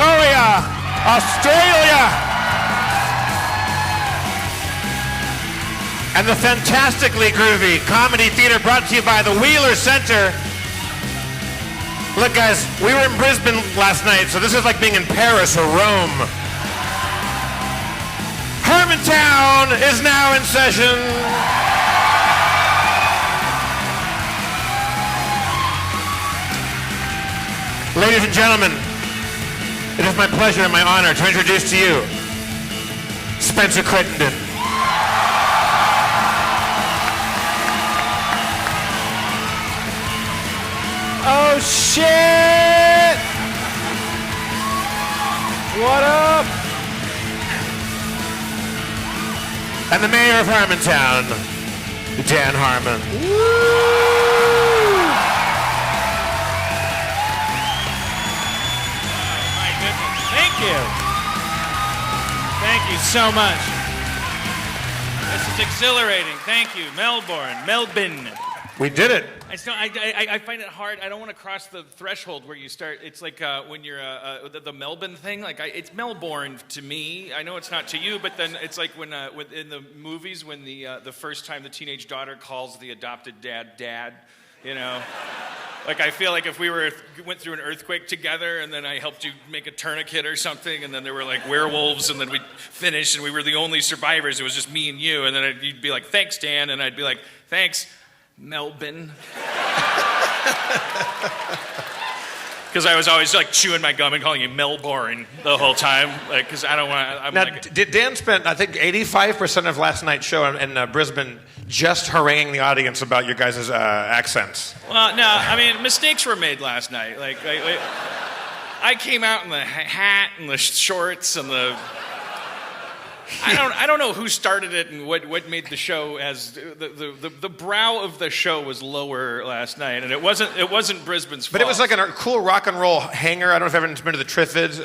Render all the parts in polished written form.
Victoria, Australia. And the fantastically groovy comedy theater brought to you by the Wheeler Center. Look, guys, we were in Brisbane last night, so this is like being in Paris or Rome. Harmontown is now in session. Ladies and gentlemen, it is my pleasure and my honor to introduce to you Spencer Crittenden. Oh, shit! What up? And the mayor of Harmontown, Dan Harmon. My goodness. Thank you. Thank you so much. This is exhilarating. Thank you. Melbourne. We did it. I find it hard. I don't want to cross the threshold where you start. It's like when you're the Melbourne thing. Like it's Melbourne to me. I know it's not to you, but then it's like when in the movies when the first time the teenage daughter calls the adopted dad. You know, like I feel like if we went through an earthquake together, and then I helped you make a tourniquet or something, and then there were like werewolves, and then we'd finish, and we were the only survivors. It was just me and you, and then you'd be like, "Thanks, Dan," and I'd be like, "Thanks, Melbourne." Because I was always like chewing my gum and calling you Melbourne the whole time, like because I don't want. Now, Dan spent I think 85% of last night's show in Brisbane just haranguing the audience about your guys' accents. Well, no, I mean mistakes were made last night. Like I came out in the hat and the shorts and the. I don't know who started it and what made the show as the brow of the show was lower last night, and it wasn't Brisbane's fault. But it was like a cool rock and roll hangar. I don't know if everyone's been to the Trifid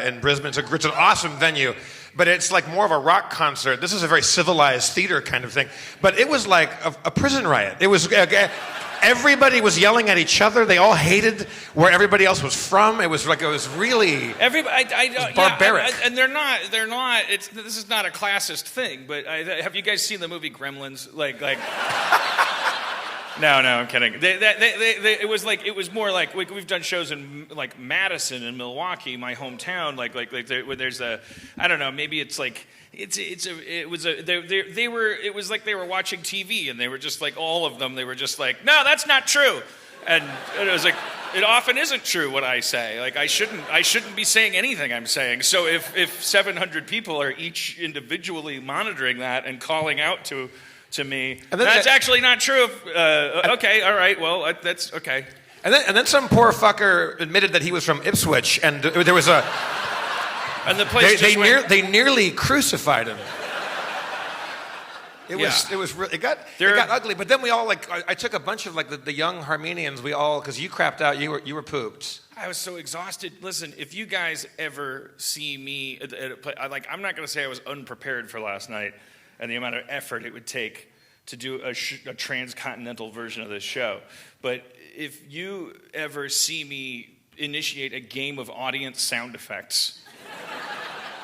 in Brisbane. It's an awesome venue, but it's like more of a rock concert. This is a very civilized theater kind of thing. But it was like a prison riot. It was. Everybody was yelling at each other. They all hated where everybody else was from. It was really barbaric. Yeah, and they're not. This is not a classist thing. But have you guys seen the movie Gremlins? Like. No, I'm kidding. It was more like we've done shows in like Madison and Milwaukee, my hometown. Where there's I don't know, maybe it's like. It was like they were watching TV, and they were just like all of them. They were just like, no, that's not true, and it was like it often isn't true what I say. Like I shouldn't be saying anything I'm saying. So if 700 people are each individually monitoring that and calling out to me, that's actually not true. Okay, all right, well that's okay. And then some poor fucker admitted that he was from Ipswich, and there was a. And the place they nearly crucified him. It got ugly. But then we all I took a bunch of the young Harmonians. We all because you crapped out. You were pooped. I was so exhausted. Listen, if you guys ever see me at a play, I'm not going to say I was unprepared for last night and the amount of effort it would take to do a transcontinental version of this show. But if you ever see me initiate a game of audience sound effects.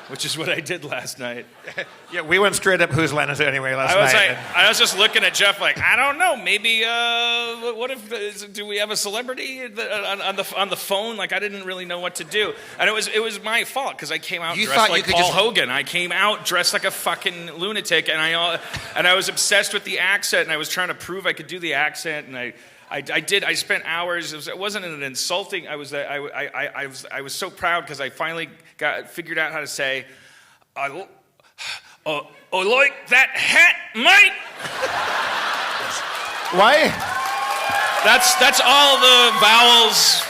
Which is what I did last night. Yeah, we went straight up Whose Line Is It Anyway last night. I was just looking at Jeff like, I don't know, maybe, what if, do we have a celebrity on the phone? Like, I didn't really know what to do. And it was my fault, because I came out dressed like Paul Hogan. I came out dressed like a fucking lunatic, and I was obsessed with the accent, and I was trying to prove I could do the accent, and I spent hours. It wasn't an insulting. I was so proud because I finally figured out how to say, I like that hat, mate. Why? That's all the vowels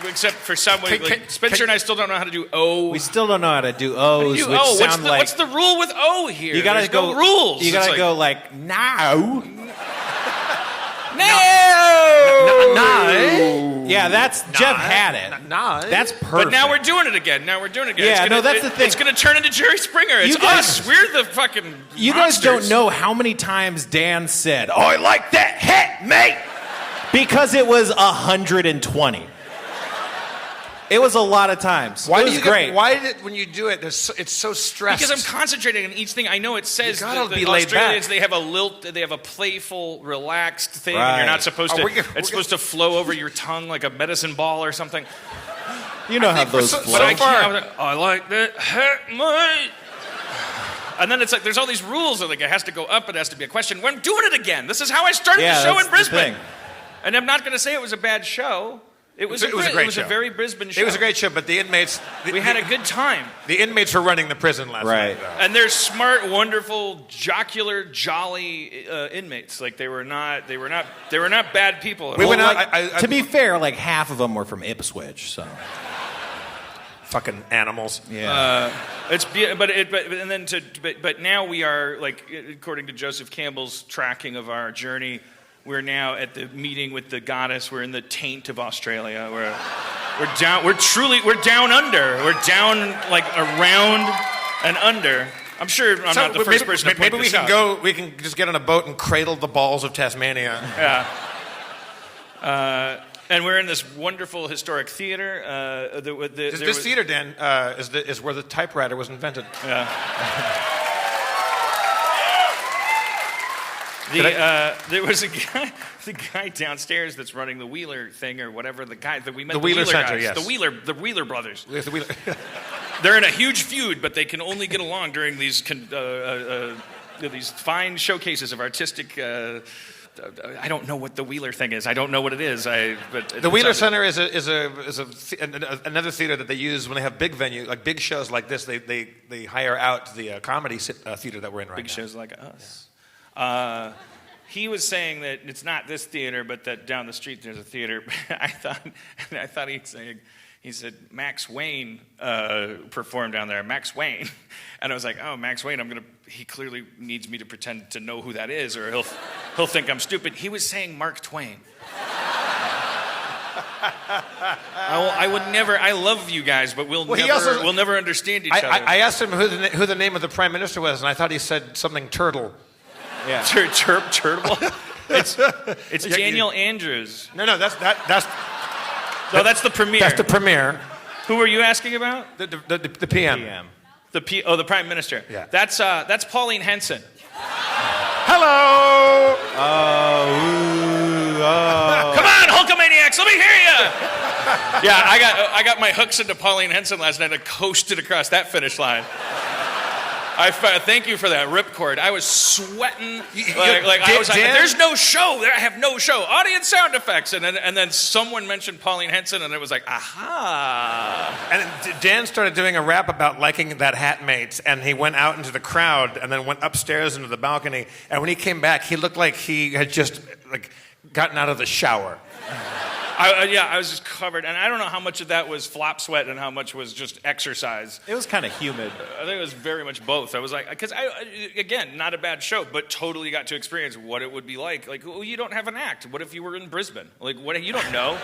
except for some. Spencer and I still don't know how to do O. We still don't know how to do O's. What's the rule with O here? You gotta go. No rules. You gotta go like now. No. Yeah, Jeff had it. That's perfect. But now we're doing it again. Yeah, that's the thing. It's going to turn into Jerry Springer. It's us. We're the fucking You monsters. guys don't know how many times Dan said, "Oh, I like that hat, mate," because it was 120. It was a lot of times. Why it do was you great. Why did when you do it? It's so stressed. Because I'm concentrating on each thing. I know it says You gotta that be the laid Australians back. they have a lilt, they have a playful, relaxed thing, and Right. you're not supposed Oh, to. we're It's supposed to flow over your tongue like a medicine ball or something. You know how those so- flow. But I far- can't. I was like, I like that hat, mate. And then it's like there's all these rules. Like it has to go up. It has to be a question. Well, I'm doing it again. This is how I started Yeah, the show that's in the Brisbane. thing. And I'm not going to say it was a bad show. It was a great It was show. a very Brisbane show. It was a great show, but the inmates. We had a good time. The inmates were running the prison last Right. night. Though. And they're smart, wonderful, jocular, jolly inmates. Like they were not bad people. We went out. Like, to be fair, like half of them were from Ipswich, so fucking animals. yeah. But now we are like according to Joseph Campbell's tracking of our journey, we're now at the meeting with the goddess. We're in the taint of Australia. We're down. We're down under. We're down like around and under. I'm sure I'm not the first person to point maybe we this can out. go. We can just get on a boat and cradle the balls of Tasmania. Yeah. And we're in this wonderful historic theater. This theater, Dan, is where the typewriter was invented. There was a guy, the guy downstairs that's running the Wheeler thing or whatever. The guy that we met, The Wheeler Center, guys, yes. the Wheeler brothers. The Wheeler- They're in a huge feud, but they can only get along during these fine showcases of artistic. I don't know what the Wheeler thing is. I don't know what it is. The Wheeler Center is another theater that they use when they have big venue, like big shows like this. They hire out the comedy theater that we're in right big now. shows like us. He was saying that it's not this theater, but that down the street there's a theater. I thought he said Max Wayne performed down there. Max Wayne, and I was like, oh, Max Wayne. He clearly needs me to pretend to know who that is, or he'll think I'm stupid. He was saying Mark Twain. I would never. I love you guys, but we'll never understand each other. I asked him who the name of the prime minister was, and I thought he said something Turtle. Yeah. Turtle. It's Daniel Andrews. No, that's No, that's the premier. That's the premier. Who were you asking about? The PM. PM. The prime minister. Yeah. That's Pauline Henson. Hello. Come on, Hulkamaniacs, let me hear you. Yeah, I got my hooks into Pauline Henson last night and coasted across that finish line. Thank you for that ripcord. I was sweating I was like, there's no show. I have no show. Audience sound effects, and then someone mentioned Pauline Henson, and it was like, aha. And Dan started doing a rap about liking that hat mate, and he went out into the crowd and then went upstairs into the balcony. And when he came back, he looked like he had just gotten out of the shower. I was just covered, and I don't know how much of that was flop sweat and how much was just exercise. It was kind of humid. I think it was very much both. I was like, because again, not a bad show, but totally got to experience what it would be like. Like, well, you don't have an act. What if you were in Brisbane? Like, what? You don't know.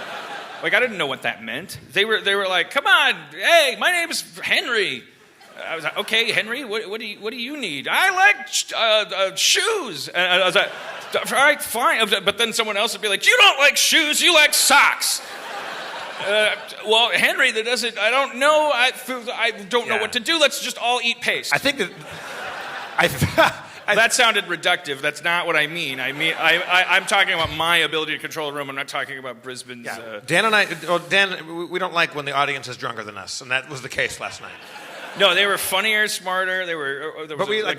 Like, I didn't know what that meant. They were like, come on, hey, my name's Henry. I was like, okay, Henry, what do you need? I like shoes. And I was like, all right, fine. But then someone else would be like, you don't like shoes, you like socks. Well, Henry, that doesn't. I don't know. I don't know what to do. Let's just all eat paste. I think that. That sounded reductive. That's not what I mean. I'm talking about my ability to control a room. I'm not talking about Brisbane's. Yeah. Dan and I. Well, Dan, we don't like when the audience is drunker than us, and that was the case last night. No, they were funnier, smarter. There was an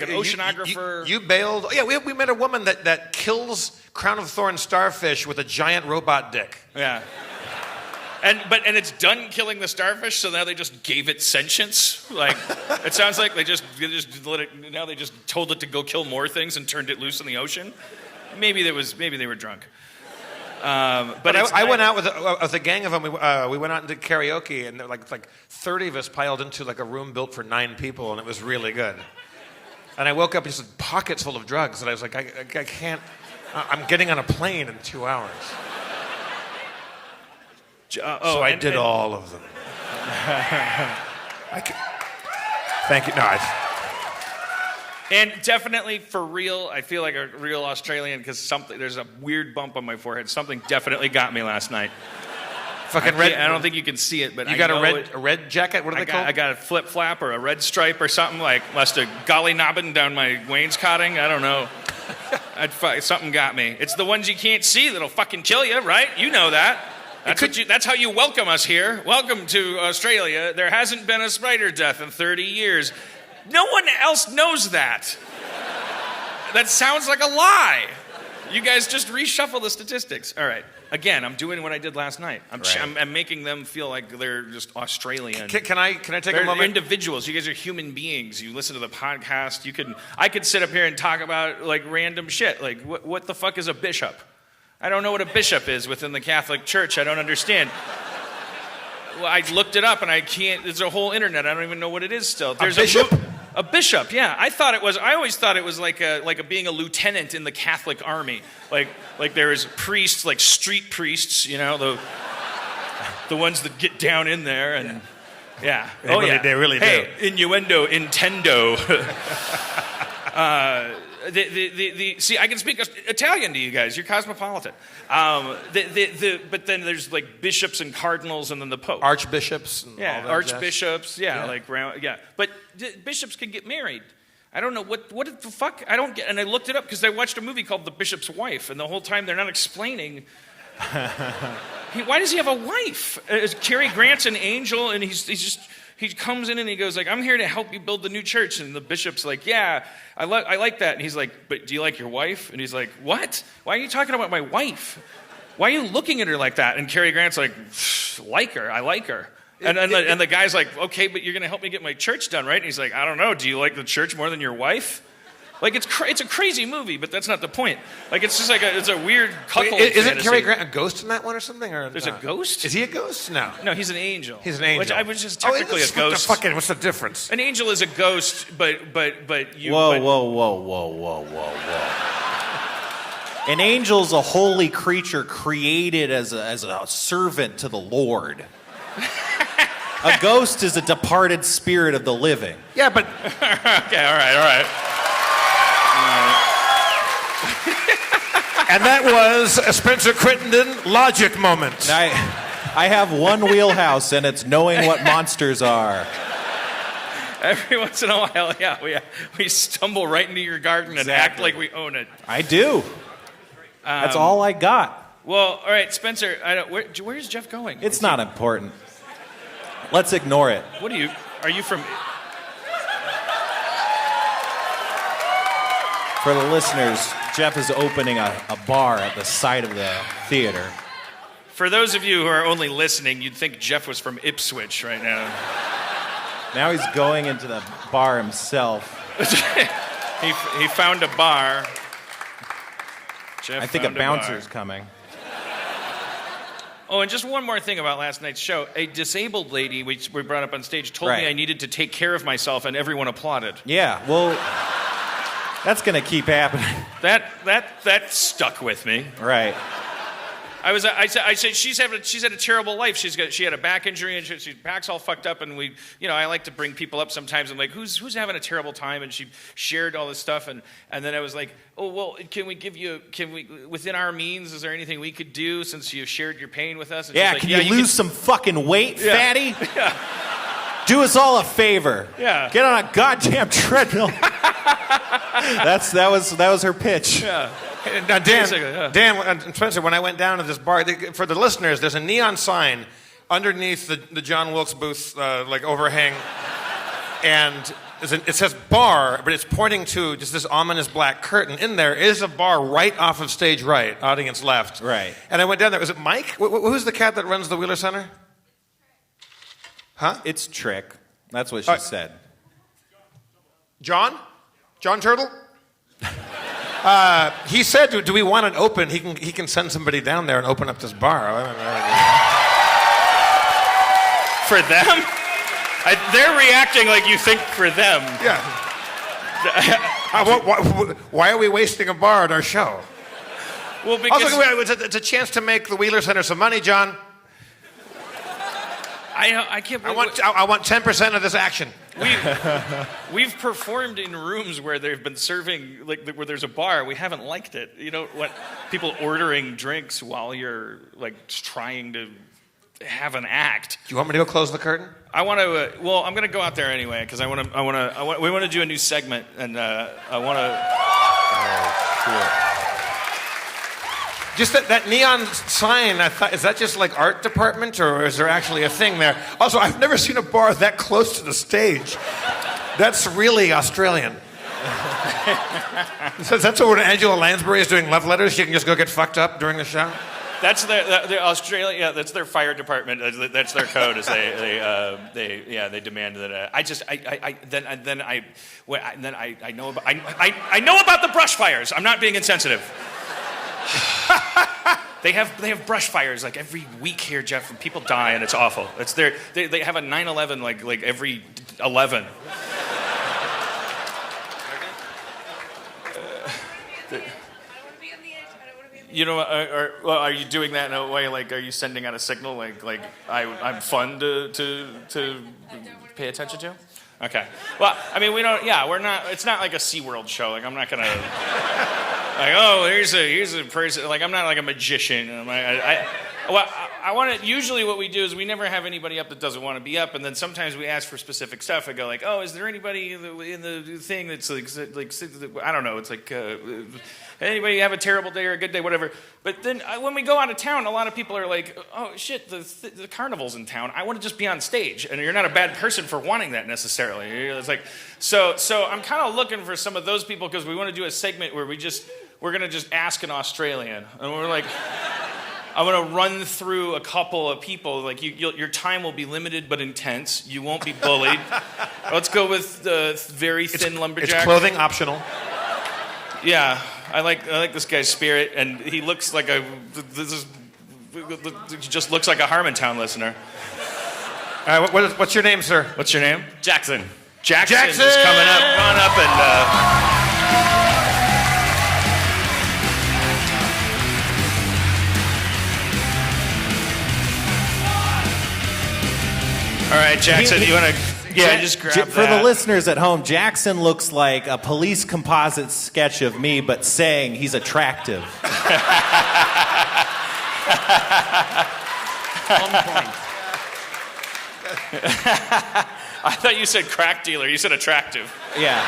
oceanographer. You bailed. Yeah, we met a woman that kills crown of thorns starfish with a giant robot dick. Yeah. And it's done killing the starfish, so now they just gave it sentience. Like, it sounds like they just let it. Now they just told it to go kill more things and turned it loose in the ocean. Maybe they were drunk. But I went out with a gang of them. We went out and did karaoke, and like 30 of us piled into like a room built for 9 people, and it was really good. And I woke up just with pockets full of drugs, and I was like, I can't. I'm getting on a plane in 2 hours. So I did all of them. Thank you. No, And definitely for real, I feel like a real Australian because there's a weird bump on my forehead. Something definitely got me last night. Fucking red. I don't think you can see it, but You I got know a red jacket? What are they called? I got a flip flap or a red stripe or something, like must have golly knobbing down my wainscoting. I don't know. Something got me. It's the ones you can't see that'll fucking kill you, right? You know that. That's how you welcome us here. Welcome to Australia. There hasn't been a spider death in 30 years. No one else knows that. That sounds like a lie. You guys just reshuffle the statistics. All right. Again, I'm doing what I did last night. I'm making them feel like they're just Australian. Can I take they're a moment? Individuals. You guys are human beings. You listen to the podcast. I could sit up here and talk about like random shit. Like what the fuck is a bishop? I don't know what a bishop is within the Catholic Church. I don't understand. Well, I looked it up and I can't. There's a whole internet. I don't even know what it is still. There's a bishop? A bishop, yeah. I always thought it was like being a lieutenant in the Catholic Army. Like there's priests, like street priests, you know, the ones that get down in there and yeah. They really do. Hey, innuendo, intendo. See, I can speak Italian to you guys. You're cosmopolitan. But then there's like bishops and cardinals, and then the Pope. Archbishops. And all that archbishops. jazz. Yeah. But bishops can get married. I don't know what the fuck. I don't get. And I looked it up because I watched a movie called The Bishop's Wife, and the whole time they're not explaining. Why does he have a wife? Cary Grant's an angel, and he comes in and he goes like, I'm here to help you build the new church. And the bishop's like, yeah, I like that. And he's like, but do you like your wife? And he's like, what? Why are you talking about my wife? Why are you looking at her like that? And Cary Grant's like, I like her. And the guy's like, okay, but you're going to help me get my church done, right? And he's like, I don't know. Do you like the church more than your wife? Like, it's a crazy movie, but that's not the point. Like, it's just like it's a weird couple. Isn't Cary Grant a ghost in that one or something? Or there's a ghost? Is he a ghost? No. No, he's an angel. He's an angel. Which I was just technically a ghost. What's the difference? An angel is a ghost, but you. Whoa. An angel's a holy creature created as a servant to the Lord. A ghost is a departed spirit of the living. Yeah, but okay, all right. And that was a Spencer Crittenden logic moment. I have one wheelhouse, and it's knowing what monsters are. Every once in a while, yeah, we stumble right into your garden and act like we own it. I do. That's all I got. Well, all right, Spencer. Where's Jeff going? It's not important. Let's ignore it. Are you from? For the listeners, Jeff is opening a bar at the side of the theater. For those of you who are only listening, you'd think Jeff was from Ipswich right now. Now he's going into the bar himself. He found a bar. Jeff I think a found bouncer's bar. coming. Oh, and just one more thing about last night's show. A disabled lady we brought up on stage told me I needed to take care of myself, and everyone applauded. Yeah, well, that's going to keep happening. That stuck with me. Right. I said she's had a terrible life. She had a back injury and she back's all fucked up. And I like to bring people up sometimes. I'm like, who's having a terrible time? And she shared all this stuff. And then I was like, oh well, can we within our means? Is there anything we could do since you shared your pain with us? And Yeah, she's can like, you lose some fucking weight, fatty? Yeah. Do us all a favor. Yeah. Get on a goddamn treadmill. That was her pitch. Yeah. Now, Dan and Spencer, when I went down to this bar, for the listeners, there's a neon sign underneath the John Wilkes Booth overhang, and it says bar, but it's pointing to just this ominous black curtain. In there is a bar right off of stage right, audience left. Right. And I went down there. Was it Mike? Who's the cat that runs the Wheeler Center? Huh? It's Trick. That's what she said. John Turtle? He said, do we want it open? He can send somebody down there and open up this bar. For them? They're reacting like you think for them. Yeah. Why are we wasting a bar at our show? Well, because also, it's a chance to make the Wheeler Center some money, John. I can't believe I want 10% of this action. We've performed in rooms where they've been serving, where there's a bar. We haven't liked it. You don't want people ordering drinks while you're trying to have an act. Do you want me to go close the curtain? I want to. Well, I'm going to go out there anyway because we want to do a new segment, and I want to. Oh, cool. Just that neon sign, I thought, is that just like art department, or is there actually a thing there? Also, I've never seen a bar that close to the stage. That's really Australian. So that's when Angela Lansbury is doing love letters, she can just go get fucked up during the show? That's their Australia. Yeah, that's their fire department. That's their code. Is they demand that. I know about the brush fires. I'm not being insensitive. They have brush fires like every week here, Jeff, and people die, and it's awful. They have a 9/11 like every 11. You know, are you doing that in a way like, are you sending out a signal like I'm fun to pay attention to? Okay. Well, I mean, we're not. It's not like a SeaWorld show. Like, I'm not gonna. Like, oh, here's a person. Like, I'm not like a magician. I want to. Usually, what we do is we never have anybody up that doesn't want to be up, and then sometimes we ask for specific stuff. I go like, oh, is there anybody in the thing that's like I don't know. It's like. Anybody have a terrible day or a good day, whatever. But then when we go out of town, a lot of people are like, oh, shit, the carnival's in town. I want to just be on stage. And you're not a bad person for wanting that necessarily. It's like, so I'm kind of looking for some of those people because we want to do a segment where we're going to just ask an Australian. And we're like, I'm going to run through a couple of people. Like, your time will be limited but intense. You won't be bullied. Let's go with the very thin lumberjack. It's clothing optional. Yeah, I like this guy's spirit, and he looks like he just looks like a Harmontown listener. What's your name, sir? What's your name? Jackson. Jackson is coming up. Come on up and. All right, Jackson, you want to? Yeah, just grab that. For the listeners at home, Jackson looks like a police composite sketch of me, but saying he's attractive. On point. I thought you said crack dealer. You said attractive. Yeah.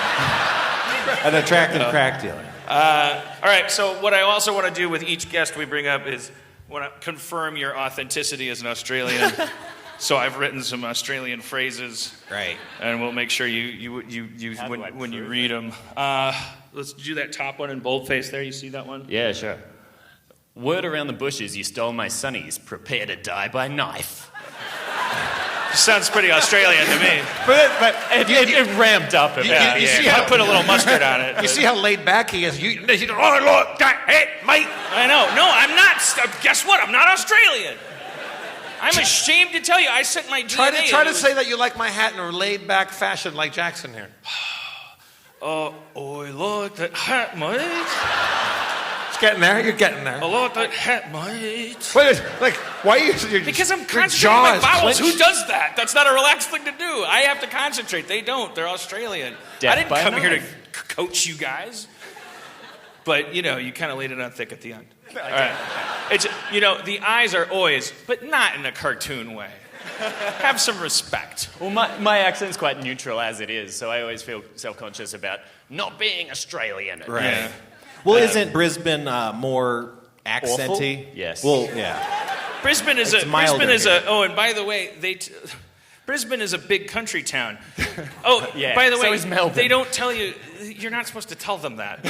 An attractive crack dealer. All right, so what I also want to do with each guest we bring up is want to confirm your authenticity as an Australian. So I've written some Australian phrases, right? And we'll make sure you when you read them. Let's do that top one in boldface. There, you see that one? Yeah, sure. Word around the bushes, you stole my sunnies. Prepare to die by knife. Sounds pretty Australian to me. But it ramped up a bit. You see how put a little mustard on it. You see how laid back he is. You look, hey, mate. I know. No, I'm not. Guess what? I'm not Australian. I'm ashamed to tell you, I sent my DNA. Try to say that you like my hat in a laid-back fashion like Jackson here. I like that hat, mate. It's getting there. You're getting there. I like that hat, mate. Wait, like, why are you... Because I'm concentrating on my vowels. Who does that? That's not a relaxed thing to do. I have to concentrate. They don't. They're Australian. I didn't come here to coach you guys. But, you kind of laid it on thick at the end. All right. It's, the eyes are always, but not in a cartoon way. Have some respect. Well, my accent's quite neutral as it is, so I always feel self-conscious about not being Australian. Right. Yeah. Well, isn't Brisbane more accenty? Awful? Yes. Well, yeah. Brisbane is and by the way, Brisbane is a big country town. Oh, yeah. By the way, so is Melbourne. They don't tell you. You're not supposed to tell them that.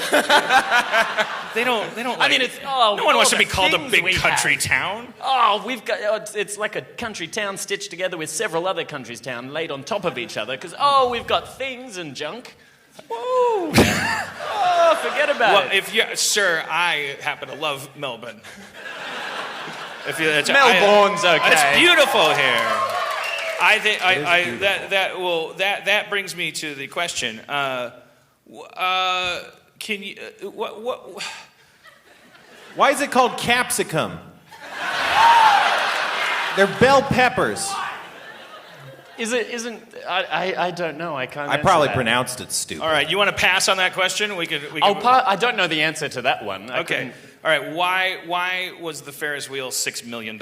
They don't. I mean, no one wants to be called a big country town. Oh, we've got. It's like a country town stitched together with several other countries' town laid on top of each other. Because we've got things and junk. Whoa! Forget about it. Well, sir, I happen to love Melbourne. Melbourne's okay. It's beautiful here. I think that brings me to the question. Can you what? Why is it called capsicum? They're bell peppers. Isn't I don't know. I can't. I probably pronounced it stupid. All right, you want to pass on that question? We could. I don't know the answer to that one. Okay. right, why was the Ferris wheel $6 million?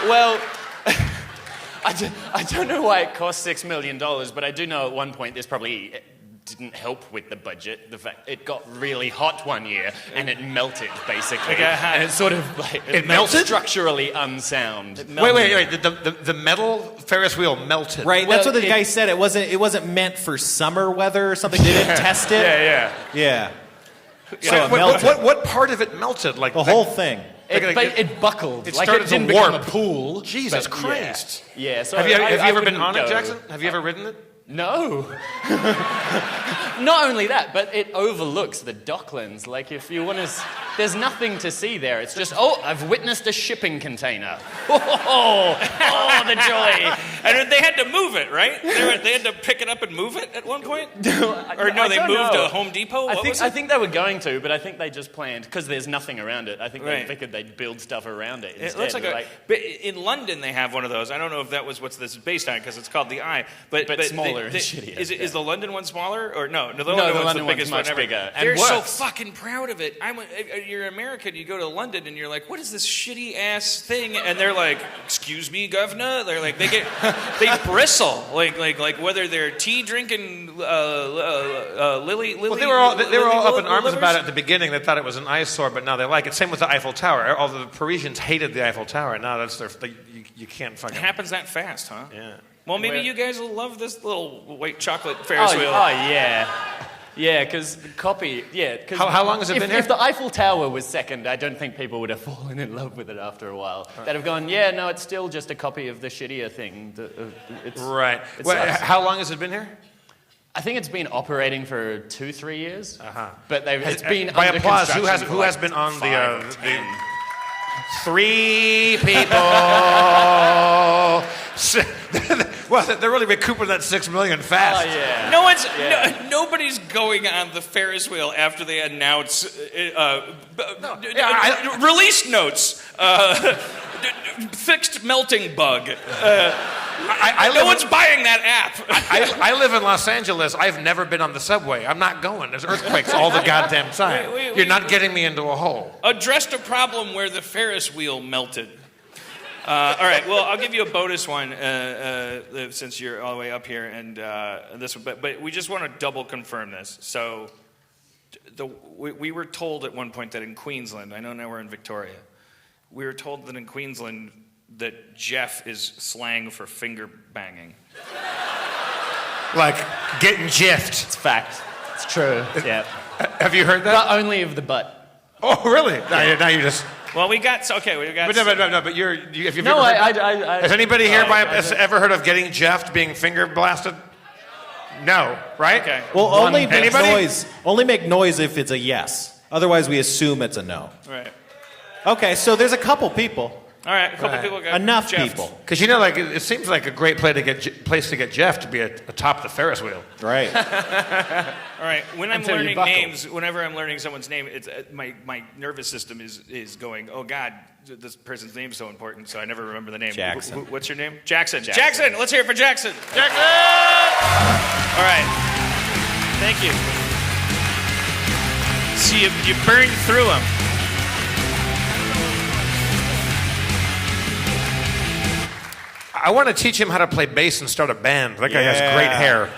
Well, I don't know why it cost $6 million, but I do know at one point this probably didn't help with the budget. The fact it got really hot one year and it melted, basically. And it's sort of like... It melted? Structurally unsound. Wait. The metal Ferris wheel melted. Right, Well, that's what the guy said. It wasn't meant for summer weather or something. They didn't test it. Yeah. So it melted. What part of it melted? Like The whole thing. It buckled. It like started it didn't to warp. become a pool. Jesus but Christ. Yeah, so Have you I ever been wouldn't on it, go. Jackson? Have you ever ridden it? No. Not only that, but it overlooks the Docklands. Like, if you want to... There's nothing to see there. It's just, I've witnessed a shipping container. Oh, the joy. And they had to move it, right? They had to pick it up and move it at one point? They moved to Home Depot? I think they were going to, but I think they just planned, because there's nothing around it. I think they Right. figured they'd build stuff around it instead. It looks like but in London they have one of those. I don't know if that was what this is based on because it's called the Eye. But smaller and shittier. Is the London one smaller or no? The London one's the one's biggest much one ever. bigger and They're so worse. fucking proud of it. You're American. You go to London and you're like, what is this shitty ass thing? And they're like, excuse me, governor. They're like, they bristle like whether they're tea drinking Lily. Well, they were all up in arms livers? about it at the beginning. They thought it was an eyesore, but now they like it. Same with the Eiffel Tower. All the Parisians hated the Eiffel Tower. Now that's you can't fucking... It happens that fast, huh? Yeah. Well, maybe Where- you guys will love this little white chocolate Ferris wheel. Yeah. Yeah, because the copy... Yeah, because... How long has it been here? If the Eiffel Tower was second, I don't think people would have fallen in love with it after a while. They'd have gone, yeah, no, it's still just a copy of the shittier thing. Right. It Well, sucks. how long has it been here? I think it's been operating for 2-3 years. Uh-huh. But it's been By under applause, construction who for has like been on 5 or the 10. 3 people? Well, they're really recouping that $6 million fast. Oh, yeah. Nobody's going on the Ferris wheel after they announce release notes. Fixed melting bug. No one's buying that app. I live in Los Angeles. I've never been on the subway. I'm not going. There's earthquakes all the goddamn time. You're not getting me into a hole. Addressed a problem where the Ferris wheel melted. All right. Well, I'll give you a bonus one since you're all the way up here, and this. But we just want to double confirm this. So, we were told at one point that in Queensland, I know now we're in Victoria, we were told that in Queensland that Jeff is slang for finger banging. Like getting jiffed. It's fact. It's true. Yeah. Have you heard that? But only of the butt. Oh, really? Now you just. Well, we got. But no. But have you No, ever heard I Has anybody here has I- ever heard of getting jeffed, being finger blasted? No, right? Okay. Well, only make Anybody? noise. Only make noise if it's a yes. Otherwise, we assume it's a no. Right. Okay, so there's a couple people. All right. A couple people got Enough Jeffed. people. Because like it seems like a great place to get Jeff to be atop the Ferris wheel. Right. All right. When I'm Until you learning buckle. names, whenever I'm learning someone's name, it's my nervous system is going, oh God, this person's name is so important, so I never remember the name. Jackson. What's your name? Jackson. Jackson. Let's hear it for Jackson. Jackson. All right. Thank you. See, you burned through them. I want to teach him how to play bass and start a band. That guy has Yeah. great hair.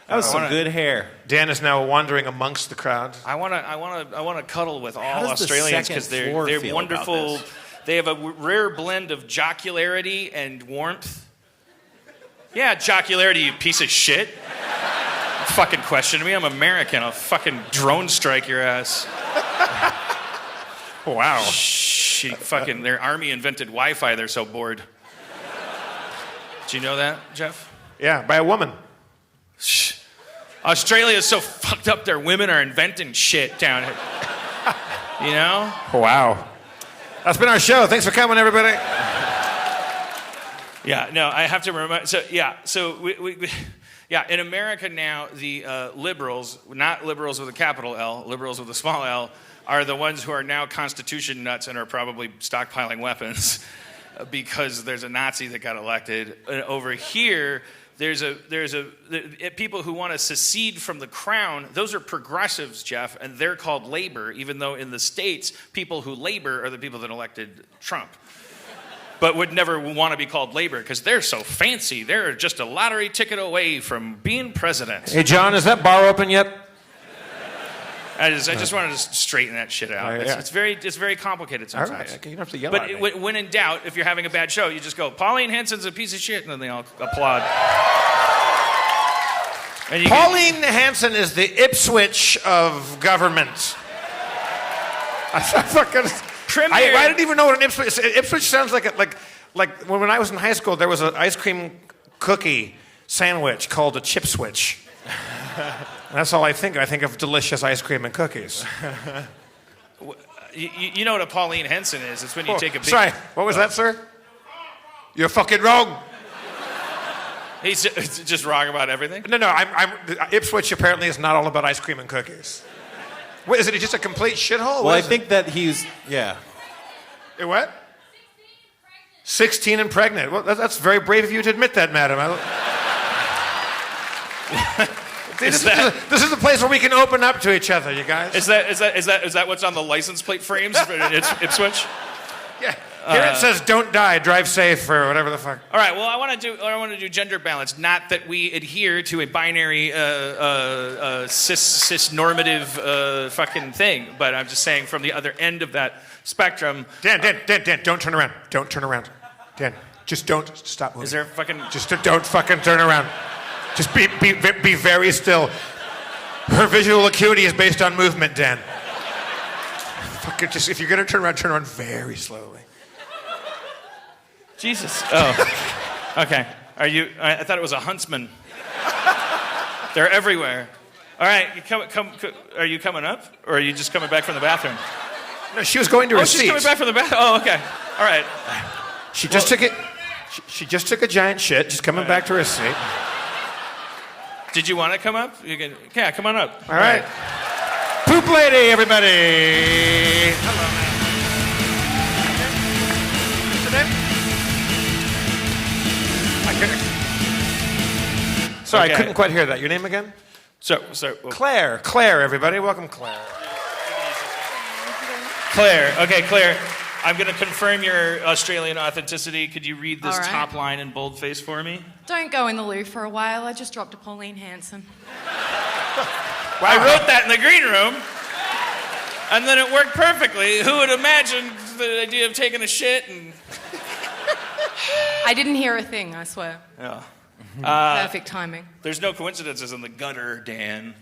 That was some good hair. Dan is now wandering amongst the crowd. I want to cuddle with all does the Australians second because they're floor feel about wonderful. this? They have a rare blend of jocularity and warmth. Yeah, jocularity, you piece of shit. Fucking question me. I'm American. I'll fucking drone strike your ass. Wow. Shit, fucking. Their army invented Wi-Fi. They're so bored. Did you know that, Jeff? Yeah, by a woman. Shh. Australia's so fucked up. Their women are inventing shit down here. You know? Wow. That's been our show. Thanks for coming, everybody. Yeah, no, I have to remind. So we in America now, the liberals, not liberals with a capital L, liberals with a small L, are the ones who are now Constitution nuts and are probably stockpiling weapons. because there's a Nazi that got elected. Over here, there's people who want to secede from the crown. Those are progressives, Jeff, and they're called labor, even though in the States, people who labor are the people that elected Trump. But would never want to be called labor because they're so fancy. They're just a lottery ticket away from being president. Hey, John, is that bar open yet? I just wanted to straighten that shit out. Yeah. It's very complicated sometimes. All right, you don't have to yell at me. But when in doubt, if you're having a bad show, you just go, Pauline Hanson's a piece of shit, and then they all applaud. Pauline Hanson is the Ipswich of government. I didn't even know what an Ipswich. Ipswich sounds like when I was in high school, there was an ice cream cookie sandwich called a chip switch. That's all I think. I think of delicious ice cream and cookies. You know what a Pauline Henson is? It's when you take a big... Sorry, what was that, sir? You're fucking wrong. He's just wrong about everything? No, Ipswich apparently is not all about ice cream and cookies. Wait, is it just a complete shithole? Well, I think that he's, yeah. What? 16 and pregnant. Well, that's very brave of you to admit that, madam. This is the place where we can open up to each other, you guys. Is that what's on the license plate frames for Ipswich? Yeah. Here it says, "Don't die, drive safe," or whatever the fuck. All right. Well, I want to do gender balance. Not that we adhere to a binary cis normative fucking thing, but I'm just saying from the other end of that spectrum. Dan, don't turn around. Don't turn around. Dan, just don't stop moving. Is there fucking? Just don't fucking turn around. Just be very still. Her visual acuity is based on movement, Dan. Fucking just if you're gonna turn around very slowly. Jesus. Oh. Okay. Are you? I thought it was a huntsman. They're everywhere. All right. Are you coming up, or are you just coming back from the bathroom? No, she was going to her seat. She's coming back from the bathroom. Oh, okay. All right. She just took it. She just took a giant shit. Just coming back to her seat. Did you want to come up? Yeah, come on up. All right. Poop lady, everybody. Hello, man. Sorry, Okay. I couldn't quite hear that. Your name again? Claire, everybody. Welcome, Claire. Claire. Okay, Claire. I'm going to confirm your Australian authenticity. Could you read this All right. top line in boldface for me? Don't go in the loo for a while. I just dropped a Pauline Hanson. Wow. I wrote that in the green room, and then it worked perfectly. Who would imagine the idea of taking a shit and... I didn't hear a thing, I swear. Yeah. Perfect timing. There's no coincidences in the gutter, Dan.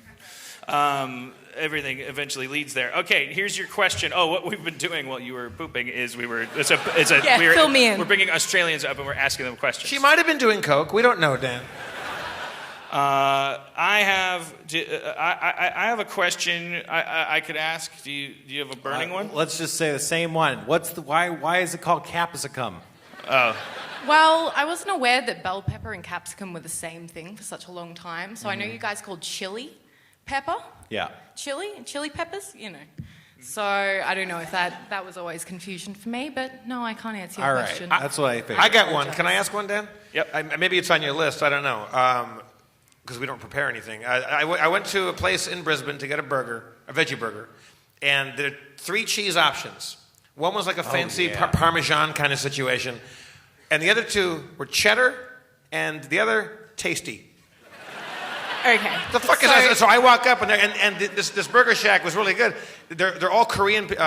Everything eventually leads there. Okay, here's your question. Oh, what we've been doing while you were pooping is fill me in. We're bringing Australians up and we're asking them questions. She might have been doing coke. We don't know, Dan. I have a question I could ask. Do you have a burning one? Let's just say the same one. Why is it called capsicum? Oh. Well, I wasn't aware that bell pepper and capsicum were the same thing for such a long time. So I know you guys called chili pepper. Yeah. Chili peppers, you know. So I don't know if that was always confusion for me, but no, I can't answer your question. That's what I think. I got one. Can I ask one, Dan? Yep. Maybe it's on your list. I don't know. Because we don't prepare anything. I went to a place in Brisbane to get a veggie burger, and there are 3 cheese options. One was like a fancy Parmesan kind of situation, and the other 2 were cheddar, and the other tasty. Okay. The fuck is that? So I walk up, and this Burger Shack was really good. They're all Korean people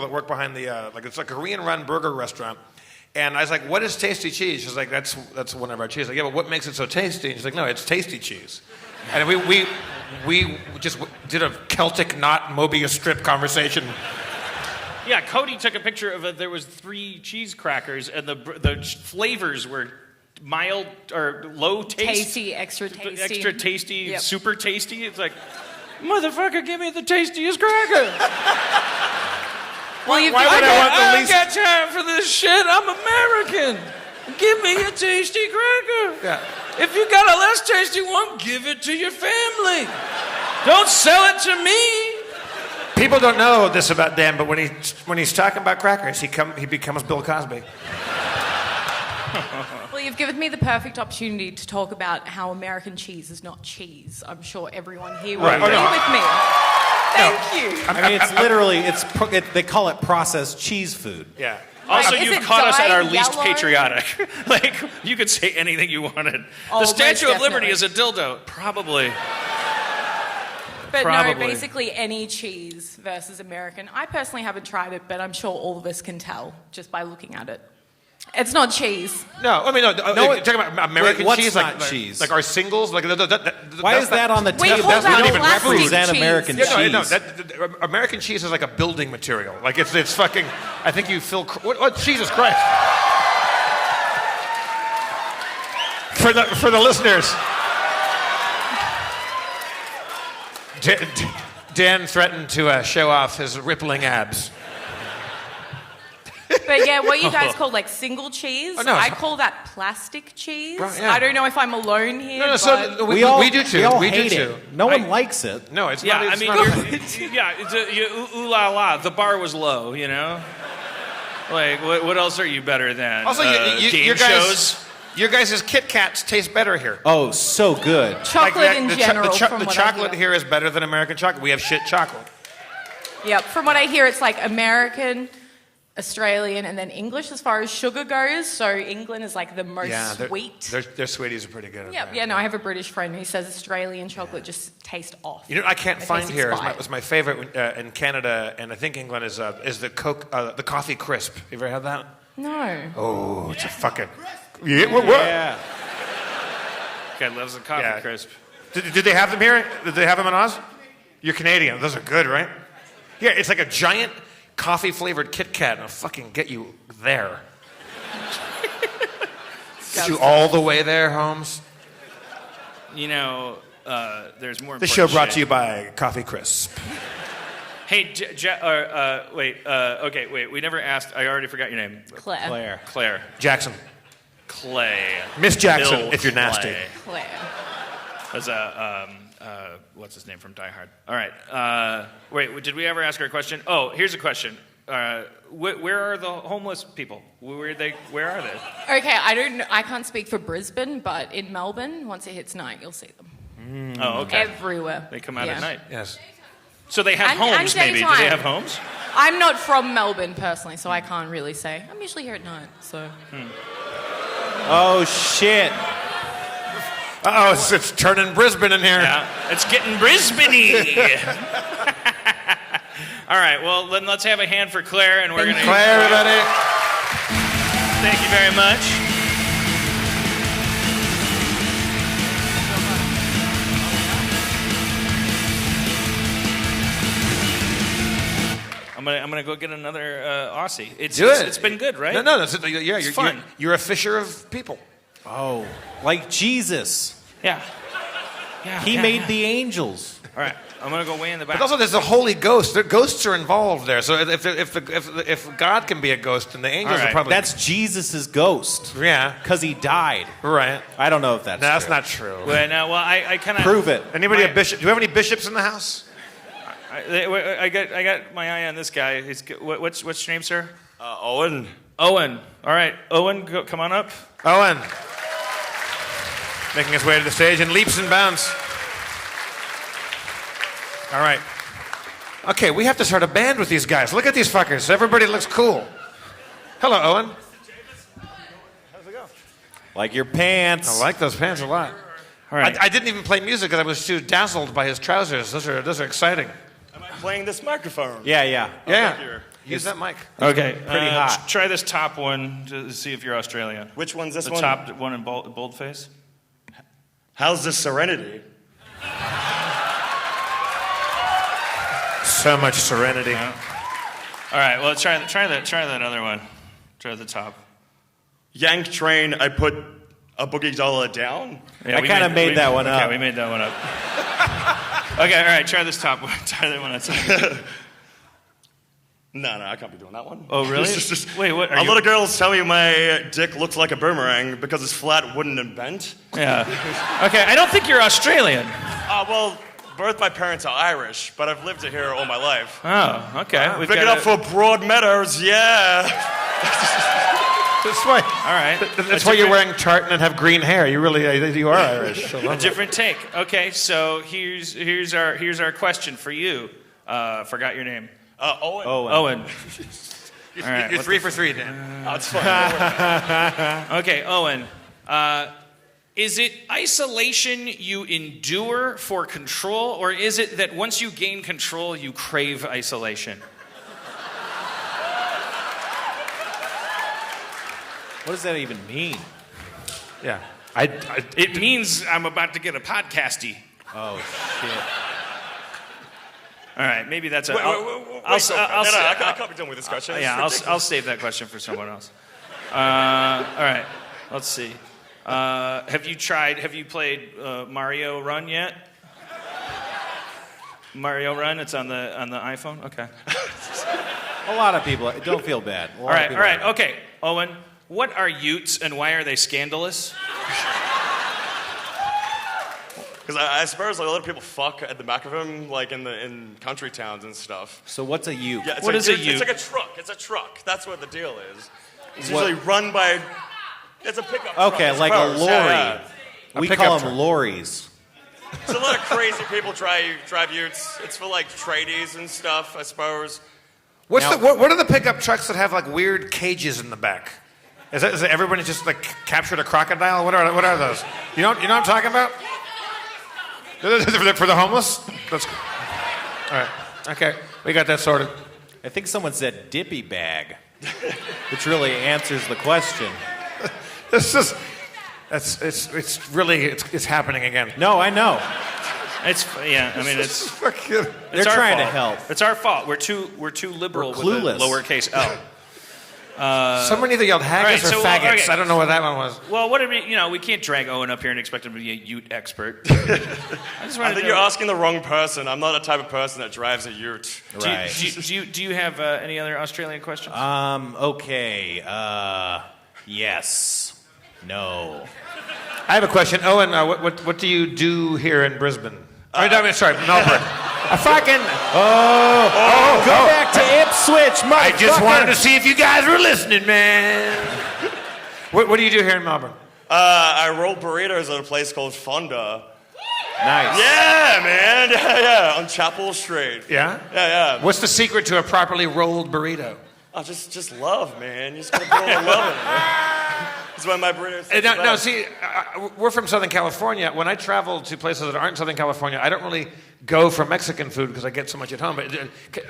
that work behind the it's a Korean-run burger restaurant. And I was like, "What is tasty cheese?" She's like, "That's one of our cheese." Like, yeah, but what makes it so tasty? And she's like, "No, it's tasty cheese." And we just did a Celtic knot Mobius strip conversation. Yeah, Cody took a picture of there was 3 cheese crackers, and the flavors were mild or low taste. Tasty, extra tasty. Extra tasty, Yep. super tasty. It's like, motherfucker, give me the tastiest cracker. Well, why would I want the least? I got time for this shit. I'm American. Give me a tasty cracker. Yeah. If you got a less tasty one, give it to your family. Don't sell it to me. People don't know this about Dan, but when he's talking about crackers, he becomes Bill Cosby. Well, you've given me the perfect opportunity to talk about how American cheese is not cheese. I'm sure everyone here will Right. agree Oh, no. with me. Thank you. I mean, it's literally, they call it processed cheese food. Yeah. Also, Like, is you've it caught us at our dyed least yellow? patriotic. Like, you could say anything you wanted. Oh, The Statue of most Liberty definitely. is a dildo. Probably. But Probably. no, basically any cheese versus American. I personally haven't tried it, but I'm sure all of us can tell just by looking at it. It's not cheese. No, I mean, no. You're talking about American Wait, what's cheese, not cheese? like our singles, like Why is that on the We table? hold We out don't even plastic represent cheese. American cheese. Yeah, no, American cheese is like a building material. Like it's fucking. I think you feel. What Jesus Christ! For the listeners, Dan threatened to show off his rippling abs. But yeah, what you guys call like single cheese, Oh, no. I call that plastic cheese. Right, yeah. I don't know if I'm alone here. No, but so we do too. We all do hate too. it. No one likes it. No, it's Yeah, not. I It's mean, not ooh la la. The bar was low, you know? Like, what else are you better than? also, game your guys, shows? your guys' Kit Kats taste better here. Oh, so good. chocolate Like in the general. from the what chocolate I hear. here is better than American chocolate. We have shit chocolate. Yep, from what I hear, it's like American, Australian, and then English as far as sugar goes. So England is like the most sweet. Their sweeties are pretty good. Yep, yeah, no, I have a British friend who says Australian chocolate just tastes off. You know, I can't It find tastes here. expired. Was my favorite in Canada, and I think England is the the coffee crisp. You ever had that? No. Oh, it's a fucking. Yeah. What? Yeah. Guy loves a coffee Yeah. crisp. Did they have them here? Did they have them in Oz? You're Canadian. Those are good, right? Yeah, it's like a giant coffee-flavored Kit Kat, and I'll fucking get you there. Get you all the way there, Holmes. You know, there's more. This show important brought shit. to you by Coffee Crisp. Hey, wait. We never asked. I already forgot your name. Claire. Claire. Jackson. Clay. Miss Jackson, Bill if you're nasty. Clay. Claire. Was what's his name from Die Hard? All right. Wait, did we ever ask her a question? Oh, here's a question. Where are the homeless people? Where are they? Okay, I can't speak for Brisbane, but in Melbourne, once it hits night, you'll see them. Oh, okay. Everywhere. They come out Yeah. at night. Yes. So they have And homes, maybe. Do daytime. they have homes? I'm not from Melbourne personally, so I can't really say. I'm usually here at night, so. Oh, shit. Uh-oh, it's turning Brisbane in here. Yeah, it's getting Brisbane-y. All right, well, then let's have a hand for Claire, and we're going to... Claire, everybody. Thank you very much. I'm gonna go get another Aussie. Do it. It's been good, right? No, that's it. Yeah, It's fun. You're a fisher of people. Oh, like Jesus. Yeah. He made the angels. All right, I'm gonna go way in the back. But also, there's a Holy Ghost. Ghosts are involved there. So if God can be a ghost, then the angels All right. are probably. That's Jesus' ghost. Yeah. Because he died. Right. I don't know if that's No, that's true. not true. Well, I kind of Prove it. Anybody My- a bishop? Do we have any bishops in the house? I got my eye on this guy. What's your name, sir? Owen. Owen. All right, Owen, come on up. Owen. Making his way to the stage in leaps and bounds. All right. Okay, we have to start a band with these guys. Look at these fuckers. Everybody looks cool. Hello, Owen. Like your pants. I like those pants a lot. All right. I didn't even play music because I was too dazzled by his trousers. Those are exciting. Am I playing this microphone? Yeah. Yeah. thank you. Use that mic. Okay, pretty hot. Try this top one to see if you're Australian. Which one's this The one? top one in boldface. How's the Serenity? So much serenity. All right, well, try that other one. Try the top. Yank train, I put a boogie dollar down. Yeah, I we kinda made that one okay, up. we made that one up. Okay, all right, try this top one. Try that one outside. No, I can't be doing that one. Oh, really? Wait, what? A lot of girls tell me my dick looks like a boomerang because it's flat, wooden, and bent. Yeah. Okay, I don't think you're Australian. Well, both my parents are Irish, but I've lived here all my life. Oh, okay. We've Pick it got up for Broad Meadows, yeah. That's why. All right. That's why you're wearing tartan and have green hair. You are Irish. A different take. Okay, so here's our question for you. Forgot your name. Owen. Owen. All right, You're 3 for 3, Dan. That's fine. Okay, Owen. Is it isolation you endure for control, or is it that once you gain control, you crave isolation? What does that even mean? Yeah. It means I'm about to get a podcasty. Oh, shit. All right, maybe that's a. Wait, I can't be done with this question. Yeah, I'll save that question for someone else. All right, let's see. Have you played Mario Run yet? Mario Run, it's on the iPhone? Okay. A lot of people, don't feel bad. All right, okay. Owen, what are utes and why are they scandalous? Because I suppose like, a lot of people fuck at the back of them, like in country towns and stuff. So what's a ute? Yeah, What is a ute? It's like a truck. It's a truck. That's what the deal is. It's usually run by. It's a pickup truck. Okay, I like a suppose. lorry. Yeah. We pickup call truck. them lorries. There's a lot of crazy people drive utes. It's for like tradies and stuff, I suppose. What Now- are the pickup trucks that have like weird cages in the back? Is that everybody just like captured a crocodile? What are those? You know what I'm talking about? For the homeless? That's all right. Okay, we got that sorted. I think someone said dippy bag, which really answers the question. It's happening again. No, I know. It's Fucking- They're our trying to fault. help. It's our fault. We're too liberal We're with clueless. the lowercase L. Someone either yelled haggis all right, or so, faggots. okay. I don't know what that one was. Well, what did we can't drag Owen up here and expect him to be a ute expert. I just I wanted think to you're asking the wrong person. I'm not the type of person that drives a ute. Right. Do you have any other Australian questions? Okay. Yes. No. I have a question. Owen, what do you do here in Brisbane? Sorry, Melbourne. I fucking... Go back to Ipswich, motherfucker. I just wanted to see if you guys were listening, man. What do you do here in Melbourne? I roll burritos at a place called Fonda. Nice. Yeah, man. Yeah. On Chapel Street. Yeah? Yeah. What's the secret to a properly rolled burrito? Oh, just love, man. You just gotta put all the love in it. That's why my burritos. No, see, we're from Southern California. When I travel to places that aren't Southern California, I don't really go for Mexican food because I get so much at home.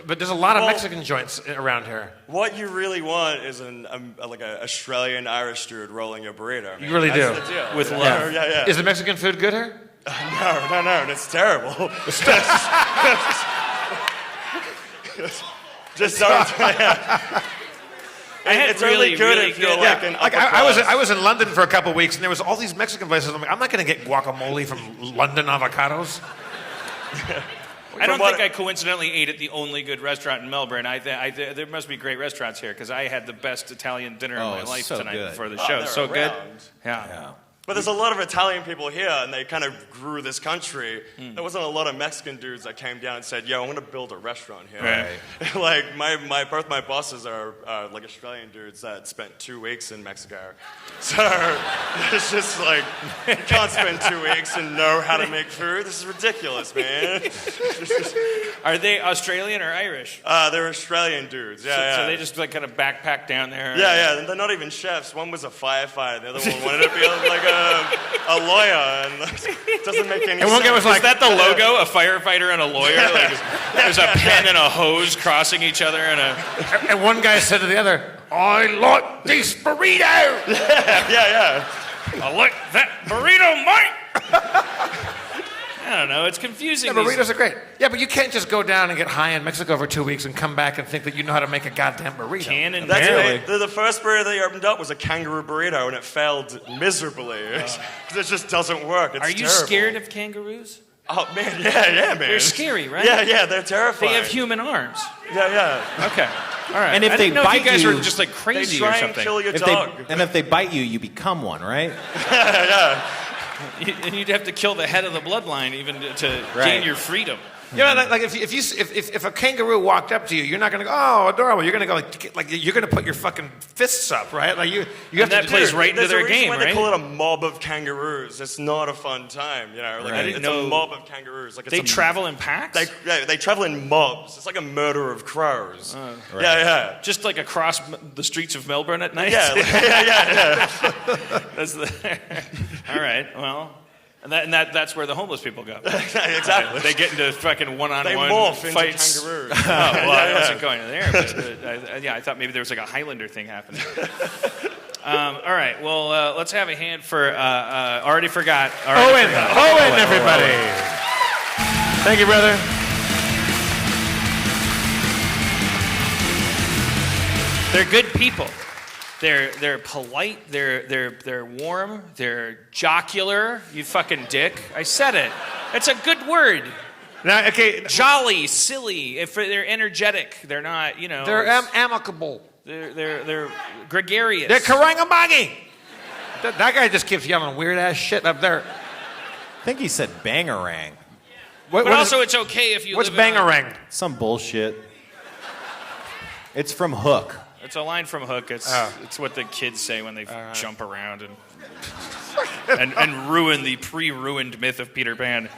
But there's a lot of Mexican joints around here. What you really want is like an Australian Irish dude rolling your burrito. Man. You really That's do. the deal. With Yeah. love. Yeah. Is the Mexican food good here? No, it's terrible. Just don't. Yeah. It's only good if you're like an upper class. I was in London for a couple weeks, and there was all these Mexican places. I'm like, I'm not going to get guacamole from London avocados. I don't think I coincidentally ate at the only good restaurant in Melbourne. There must be great restaurants here because I had the best Italian dinner of my life so tonight good. before the show. they're So good. around. Yeah. But there's a lot of Italian people here, and they kind of grew this country. There wasn't a lot of Mexican dudes that came down and said, "Yo, I want to build a restaurant here." Right. Like both my bosses are like Australian dudes that spent 2 weeks in Mexico. So it's just like you can't spend 2 weeks and know how to make food. This is ridiculous, man. Are they Australian or Irish? They're Australian dudes. Yeah. So they just like kind of backpack down there. Yeah, they're not even chefs. One was a firefighter. The other one wanted to be like a lawyer, and it doesn't make any And one sense. guy was like, Is that the logo? A firefighter and a lawyer? Like, there's a pen and a hose crossing each other, and one guy said to the other, "I like this burrito." Yeah. I like that burrito, Mike. I don't know. It's confusing. Yeah, burritos are great. Yeah, but you can't just go down and get high in Mexico for 2 weeks and come back and think that you know how to make a goddamn burrito. Can and That's barely. it. The first burrito they opened up was a kangaroo burrito, and it failed miserably. Because it just doesn't work. It's Are you terrible. scared of kangaroos? Oh, man, yeah, man. They're scary, right? Yeah, they're terrifying. They have human arms. Yeah. Okay. All right. And if I they didn't know bite if you guys you, were just like They crazy try or and something. kill your If dog. if they bite you, you become one, right? Yeah. And you'd have to kill the head of the bloodline even to Right. gain your freedom. You know, like if a kangaroo walked up to you, you're not gonna go, oh, adorable. You're gonna go like you're gonna put your fucking fists up, right? Like you have And that to plays right into There's a their reason game, why right? they call it a mob of kangaroos. It's not a fun time, you know. Like Right. it's a mob of kangaroos. Like it's They a, travel in packs? They travel in mobs. It's like a murder of crows. Right. Yeah. Just like across the streets of Melbourne at night? Yeah, yeah. That's all right, well... And that's where the homeless people go. Exactly. They get into fucking one-on-one They morph into fights. kangaroos. Oh, well, I wasn't going there. But, I thought maybe there was like a Highlander thing happening. All right, well, let's have a hand for, already forgot. Owen, everybody. Thank you, brother. They're good people. They're polite. They're warm. They're jocular. You fucking dick. I said it. It's a good word. Now, okay, Jolly, silly. If they're energetic, they're not. You know. they're amicable. They're gregarious. They're karangamagi. That guy just keeps yelling weird ass shit up there. I think he said bangarang. But also, it's okay if you. What's live in a- bangarang? Some bullshit. It's from Hook. It's a line from Hook. It's what the kids say when they jump around and ruin the pre-ruined myth of Peter Pan.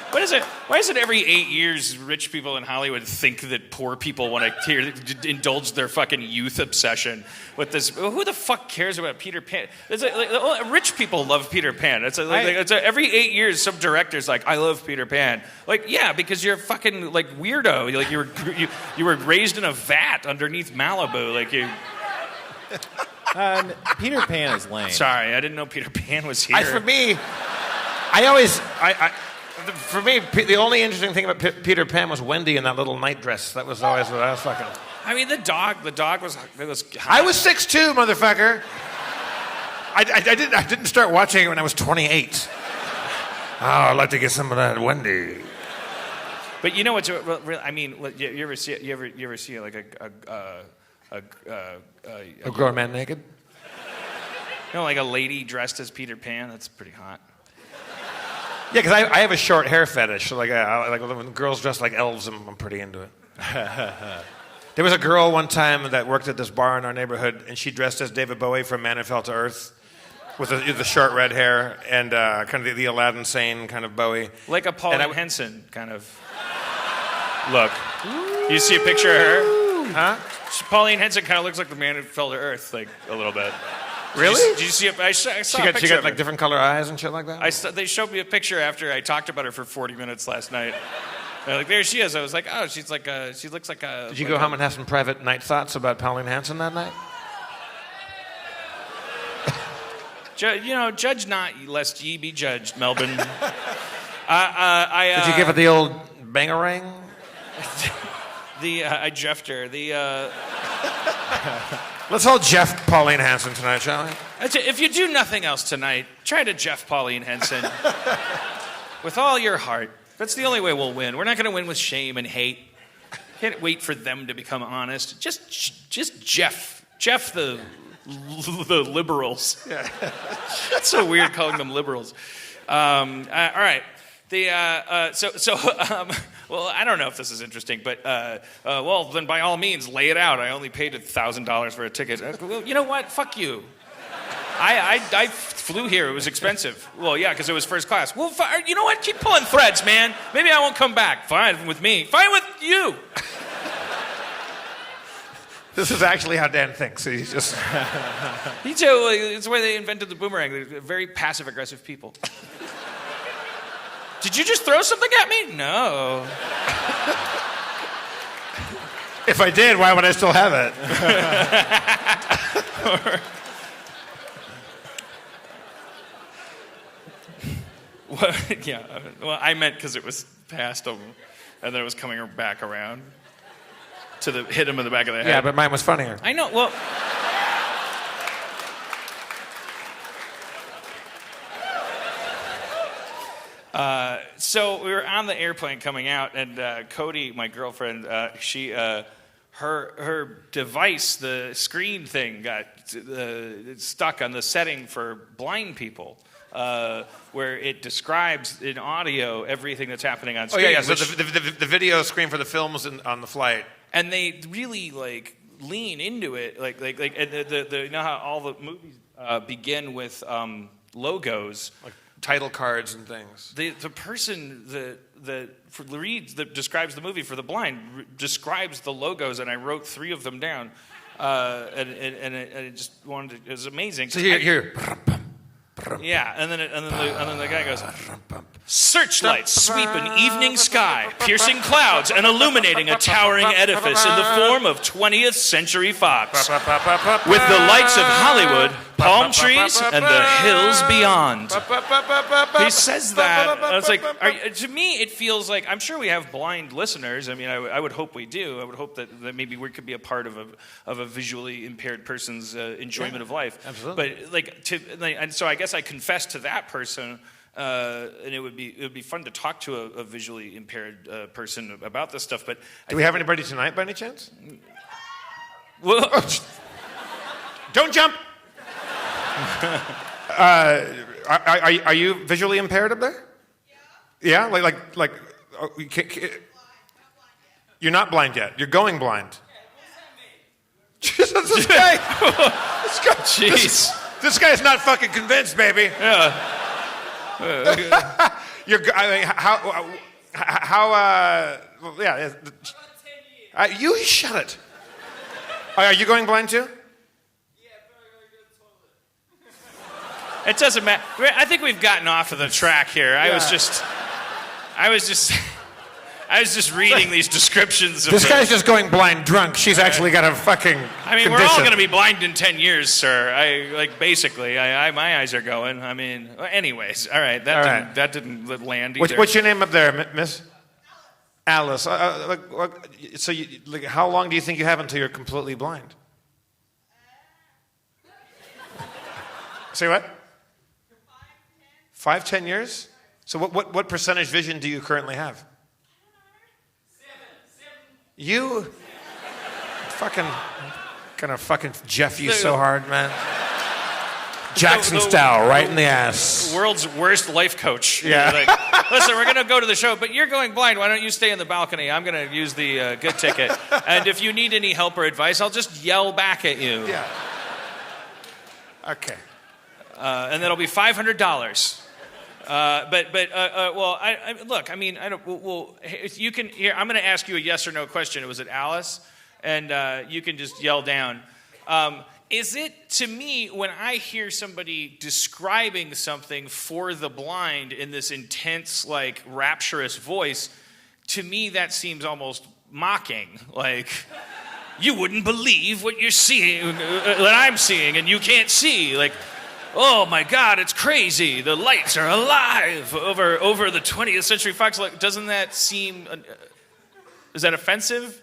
What is it? Why is it every 8 years rich people in Hollywood think that poor people want to indulge their fucking youth obsession with this? Who the fuck cares about Peter Pan? Rich people love Peter Pan. Every 8 years, some director's like, I love Peter Pan. Like, yeah, because you're a fucking like weirdo. Like you were raised in a vat underneath Malibu. Like you. Peter Pan is lame. Sorry, I didn't know Peter Pan was here. For me, the only interesting thing about Peter Pan was Wendy in that little night dress. That was always what I was fucking. I mean, the dog was. I was 6'2", motherfucker. I didn't start watching it when I was 28. Oh, I'd like to get some of that Wendy. But you know what's really? I mean, you ever see like A grown man naked? you know, like a lady dressed as Peter Pan? That's pretty hot. Yeah, because I have a short hair fetish. So like when girls dress like elves, I'm pretty into it. There was a girl one time that worked at this bar in our neighborhood, and she dressed as David Bowie from Man Who Fell to Earth, with the short red hair and kind of the Aladdin Sane kind of Bowie. Like a Pauline Henson kind of look. You see a picture of her? Huh? Pauline Henson kind of looks like the Man Who Fell to Earth, like a little bit. Really? Did you see it? I saw a She picture got of like her. different color eyes and shit like that? They showed me a picture after I talked about her for 40 minutes last night. Like, there she is. I was like, oh, she looks like a... Did you go home and have some private night thoughts about Pauline Hanson that night? Judge not, lest ye be judged, Melbourne. Did you give it the old bangarang? I jeffed her. Let's all Jeff Pauline Hanson tonight, shall we? If you do nothing else tonight, try to Jeff Pauline Henson with all your heart. That's the only way we'll win. We're not going to win with shame and hate. Can't wait for them to become honest. Just Jeff the liberals. Yeah. That's so weird calling them liberals. All right. Well, I don't know if this is interesting, but well, then by all means, lay it out. I only paid $1,000 for a ticket. Well, you know what? Fuck you. I flew here. It was expensive. Well, yeah, because it was first class. Well, you know what? Keep pulling threads, man. Maybe I won't come back. Fine with me. Fine with you. This is actually how Dan thinks. He's just... It's why they invented the boomerang. They're very passive-aggressive people. Did you just throw something at me? No. If I did, why would I still have it? Well, I meant because it was past him, and then it was coming back around to hit him in the back of the head. Yeah, but mine was funnier. I know. Well, so we were on the airplane coming out, and Cody, my girlfriend, her device, the screen thing, got stuck on the setting for blind people. where it describes in audio everything that's happening on Oh screen. yeah. So the video screen for the films on the flight. And they really like lean into it, like and the you know how all the movies begin with logos, Like title cards and things. the person that describes the movie for the blind describes the logos, and I wrote 3 of them down, and it just wanted to, it was amazing. So here. Yeah, and then the guy goes, searchlights sweep an evening sky, piercing clouds and illuminating a towering edifice in the form of 20th Century Fox, with the lights of Hollywood, palm trees, and the hills beyond. He says that. And it's like, to me, it feels like, I'm sure we have blind listeners. I mean, I would hope we do. I would hope that maybe we could be a part of a visually impaired person's enjoyment of life. Absolutely. But and so I guess I confess to that person, and it would be fun to talk to a visually impaired person about this stuff. But Do we have anybody tonight by any chance? well, Don't jump. Are you visually impaired up there? Yeah. Yeah. Like. You're not blind yet. You're going blind. Jesus, this guy. jeez. This guy's not fucking convinced, baby. Yeah. You shut it. Are you going blind too? It doesn't matter. I think we've gotten off of the track here. I was just reading these descriptions of This guy's just going blind drunk. She's actually got a fucking I mean, condition. we're all going to be blind in 10 years, sir. My eyes are going. I mean, anyways, all right. That didn't land either. What's your name up there, Miss? Alice. How long do you think you have until you're completely blind? Say what? 5-10 years? So what percentage vision do you currently have? 7. You fucking gonna fucking Jeff you so hard, man. Jackson style, right in the ass. World's worst life coach. Yeah. Like, listen, we're going to go to the show, but you're going blind. Why don't you stay in the balcony? I'm going to use the good ticket. And if you need any help or advice, I'll just yell back at you. Yeah. Okay. And that'll be $500. Look, I mean, I don't. Well, you can. Here, I'm going to ask you a yes or no question. Was it Alice? And you can just yell down. Is it, to me, when I hear somebody describing something for the blind in this intense, like, rapturous voice, to me that seems almost mocking. Like, you wouldn't believe what you're seeing, what I'm seeing, and you can't see. Like, oh my God, it's crazy. The lights are alive over the 20th Century Fox. Like, doesn't that seem, is that offensive?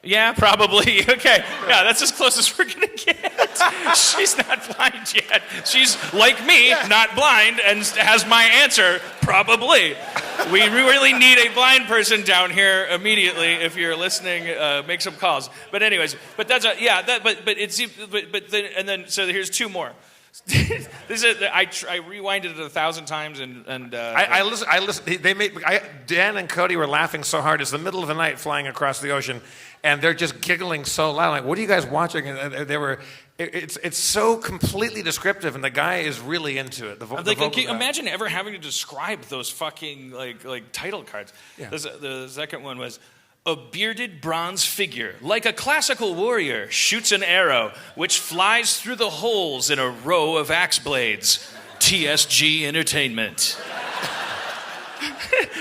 Yeah, probably. Okay. Yeah, that's as close as we're going to get. She's not blind yet. She's, like me, not blind and has my answer, probably. We really need a blind person down here immediately. If you're listening, make some calls. But anyways, but that's and then so here's 2 more. I rewinded it 1,000 times and I listen. Dan and Cody were laughing so hard. It's the middle of the night, flying across the ocean, and they're just giggling so loud. Like, what are you guys watching? And they were. It's so completely descriptive, and the guy is really into it. Imagine ever having to describe those fucking like title cards. Yeah. The second one was, a bearded bronze figure, like a classical warrior, shoots an arrow which flies through the holes in a row of axe blades. TSG Entertainment.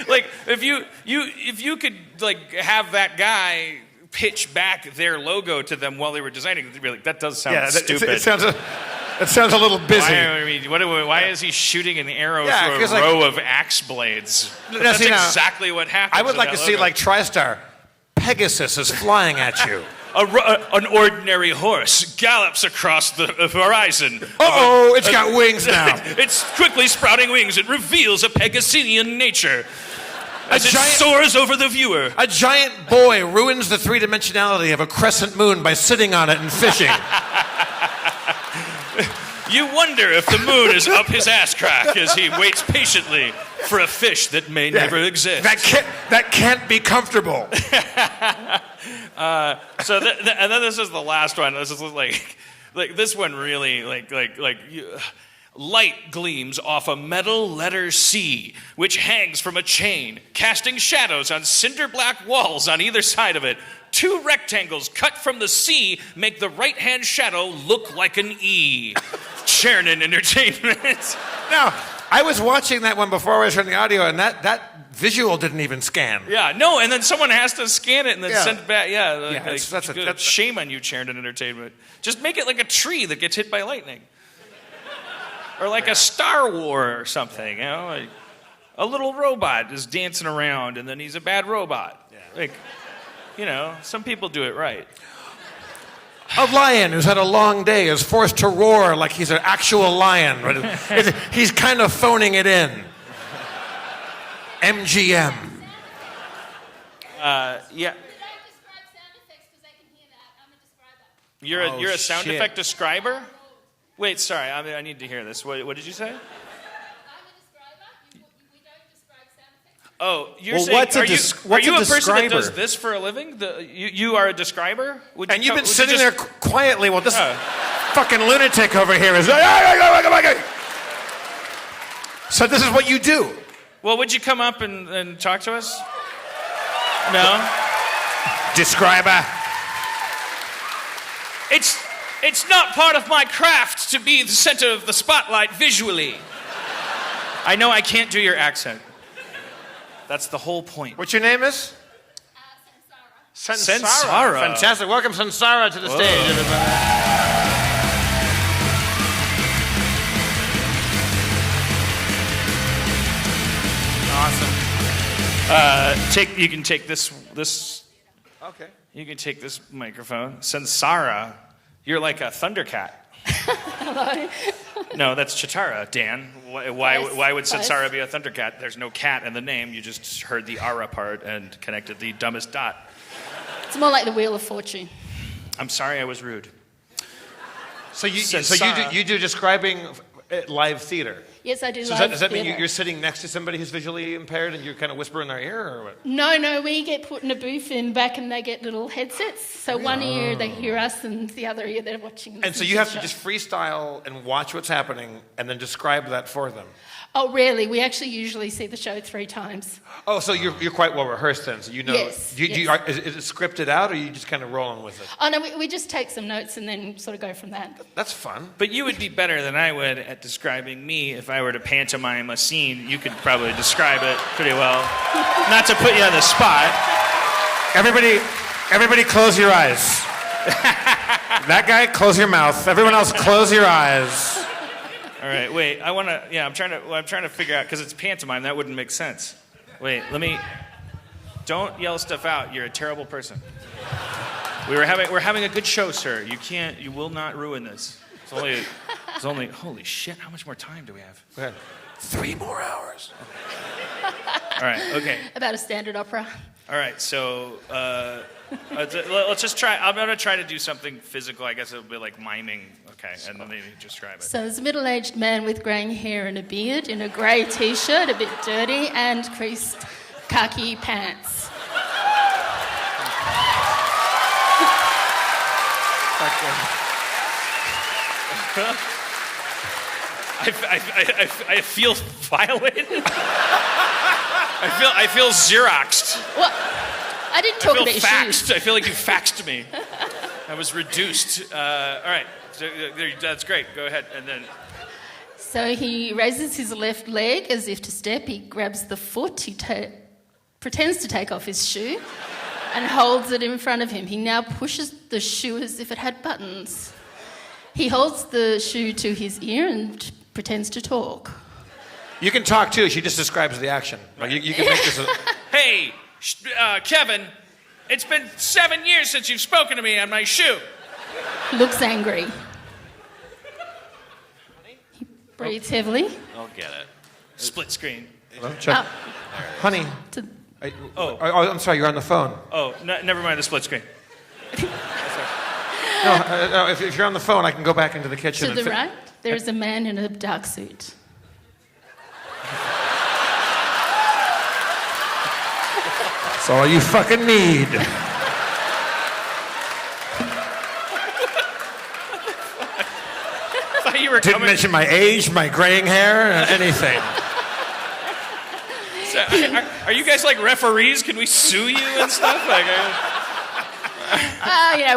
Like, if you could like have that guy pitch back their logo to them while they were designing, they'd be like, that does sound stupid. It sounds a little busy. Why is he shooting an arrow through a row of axe blades? That's exactly what happens. I would like to see, like, TriStar. Pegasus is flying at you. An ordinary horse gallops across the horizon. Uh-oh, it's got wings now. It's quickly sprouting wings. It reveals a Pegasian nature as it soars over the viewer. A giant boy ruins the three-dimensionality of a crescent moon by sitting on it and fishing. You wonder if the moon is up his ass crack as he waits patiently for a fish that may never exist. That can't be comfortable. And then this is the last one. This is like this one really light gleams off a metal letter C, which hangs from a chain, casting shadows on cinder black walls on either side of it. 2 rectangles cut from the C make the right-hand shadow look like an E. Chernin Entertainment. Now, I was watching that one before I was hearing the audio, and that visual didn't even scan. Yeah, no, and then someone has to scan it and then send it back. Yeah, that's shame on you, Chernin Entertainment. Just make it like a tree that gets hit by lightning. Or like a Star War or something, you know? Like a little robot is dancing around and then he's a bad robot. Yeah. Like, you know, some people do it right. A lion who's had a long day is forced to roar like he's an actual lion. He's kind of phoning it in. MGM. Yeah. You're a sound effect describer? Wait, sorry, I need to hear this. What did you say? I'm a describer. We don't describe sound effects. Oh, you're Well, saying, what's a are you a person that describer? does this for a living? You are a describer? And you've been sitting there quietly while this fucking lunatic over here is... So this is what you do? Well, would you come up and talk to us? No? Describer. It's not part of my craft to be the center of the spotlight visually. I know I can't do your accent. That's the whole point. What your name is? Sansara. Sansara. Fantastic. Welcome Sansara to the stage, everybody. Awesome. You can take this. Okay. You can take this microphone. Sansara, you're like a thundercat. Hello. No, that's Chitara, Dan. Why would Sansara be a thundercat? There's no cat in the name. You just heard the Ara part and connected the dumbest dot. It's more like the Wheel of Fortune. I'm sorry I was rude. So you do describing live theater. Yes, I do. So live does that mean theatre. you're sitting next to somebody who's visually impaired and you kind of whisper in their ear, or what? No, we get put in a booth in back and they get little headsets. So one ear they hear us and the other ear they're watching. And so you have to just freestyle and watch what's happening and then describe that for them. Oh, rarely. We actually usually see the show 3 times. Oh, so you're quite well rehearsed then, so you know. Yes, Is yes. it scripted out, or are you just kind of rolling with it? Oh, no, we just take some notes and then sort of go from that. That's fun. But you would be better than I would at describing me. If I were to pantomime a scene, you could probably describe it pretty well. Not to put you on the spot. Everybody close your eyes. That guy, close your mouth. Everyone else, close your eyes. All right, wait. I'm trying to figure out, because it's pantomime. That wouldn't make sense. Wait, don't yell stuff out. You're a terrible person. We're having a good show, sir. You will not ruin this. It's only, holy shit, how much more time do we have? Go ahead. 3 more hours. All right, okay. About a standard opera. All right, so let's just try. I'm going to try to do something physical. I guess it'll be like miming. Okay, and then maybe describe it. So there's a middle-aged man with greying hair and a beard in a grey T-shirt, a bit dirty, and creased khaki pants. I feel violated. I feel Xeroxed. Well, I didn't talk about your faxed. shoes. I feel like you faxed me. I was reduced. All right, so, that's great. Go ahead, and then. So he raises his left leg as if to step. He grabs the foot. He pretends to take off his shoe and holds it in front of him. He now pushes the shoe as if it had buttons. He holds the shoe to his ear and pretends to talk. You can talk too. She just describes the action. Like you can make this. Hey, Kevin, it's been 7 years since you've spoken to me on my shoe. He looks angry. He breathes heavily. I'll get it. Split screen. Check. Honey. I'm sorry. You're on the phone. Oh, never mind the split screen. No, if you're on the phone, I can go back into the kitchen. To the right? there is a man in a dark suit. That's all you fucking need. I thought you were Didn't coming. mention my age, my graying hair, anything. So, are you guys like referees? Can we sue you and stuff? Like,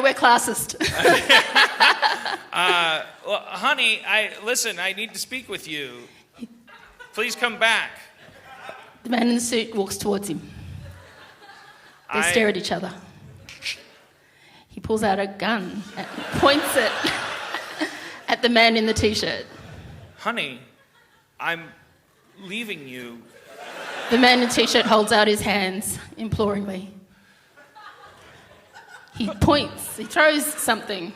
We're classist. well, honey, I need to speak with you. Please come back. The man in the suit walks towards him. They stare at each other. He pulls out a gun and points it at the man in the t-shirt. Honey, I'm leaving you. The man in the t-shirt holds out his hands imploringly. He points. He throws something.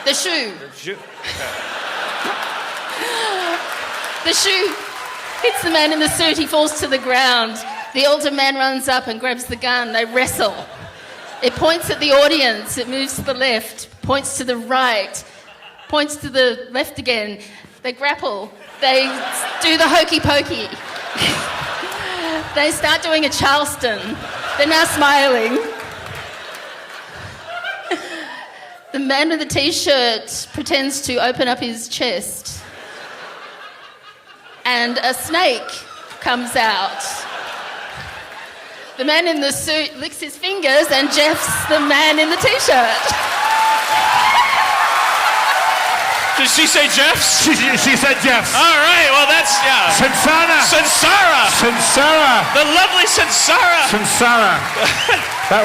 The shoe. The shoe hits the man in the suit. He falls to the ground. The older man runs up and grabs the gun. They wrestle. It points at the audience. It moves to the left, points to the right, points to the left again. They grapple. They do the hokey pokey. They start doing a Charleston. They're now smiling. The man with the t-shirt pretends to open up his chest. And a snake comes out. The man in the suit licks his fingers and Jeff's the man in the t-shirt. Did she say Jeff's? She said Jeff's. All right, well, that's, yeah. Sansara. Sansara. Sansara. The lovely Sansara. Sansara.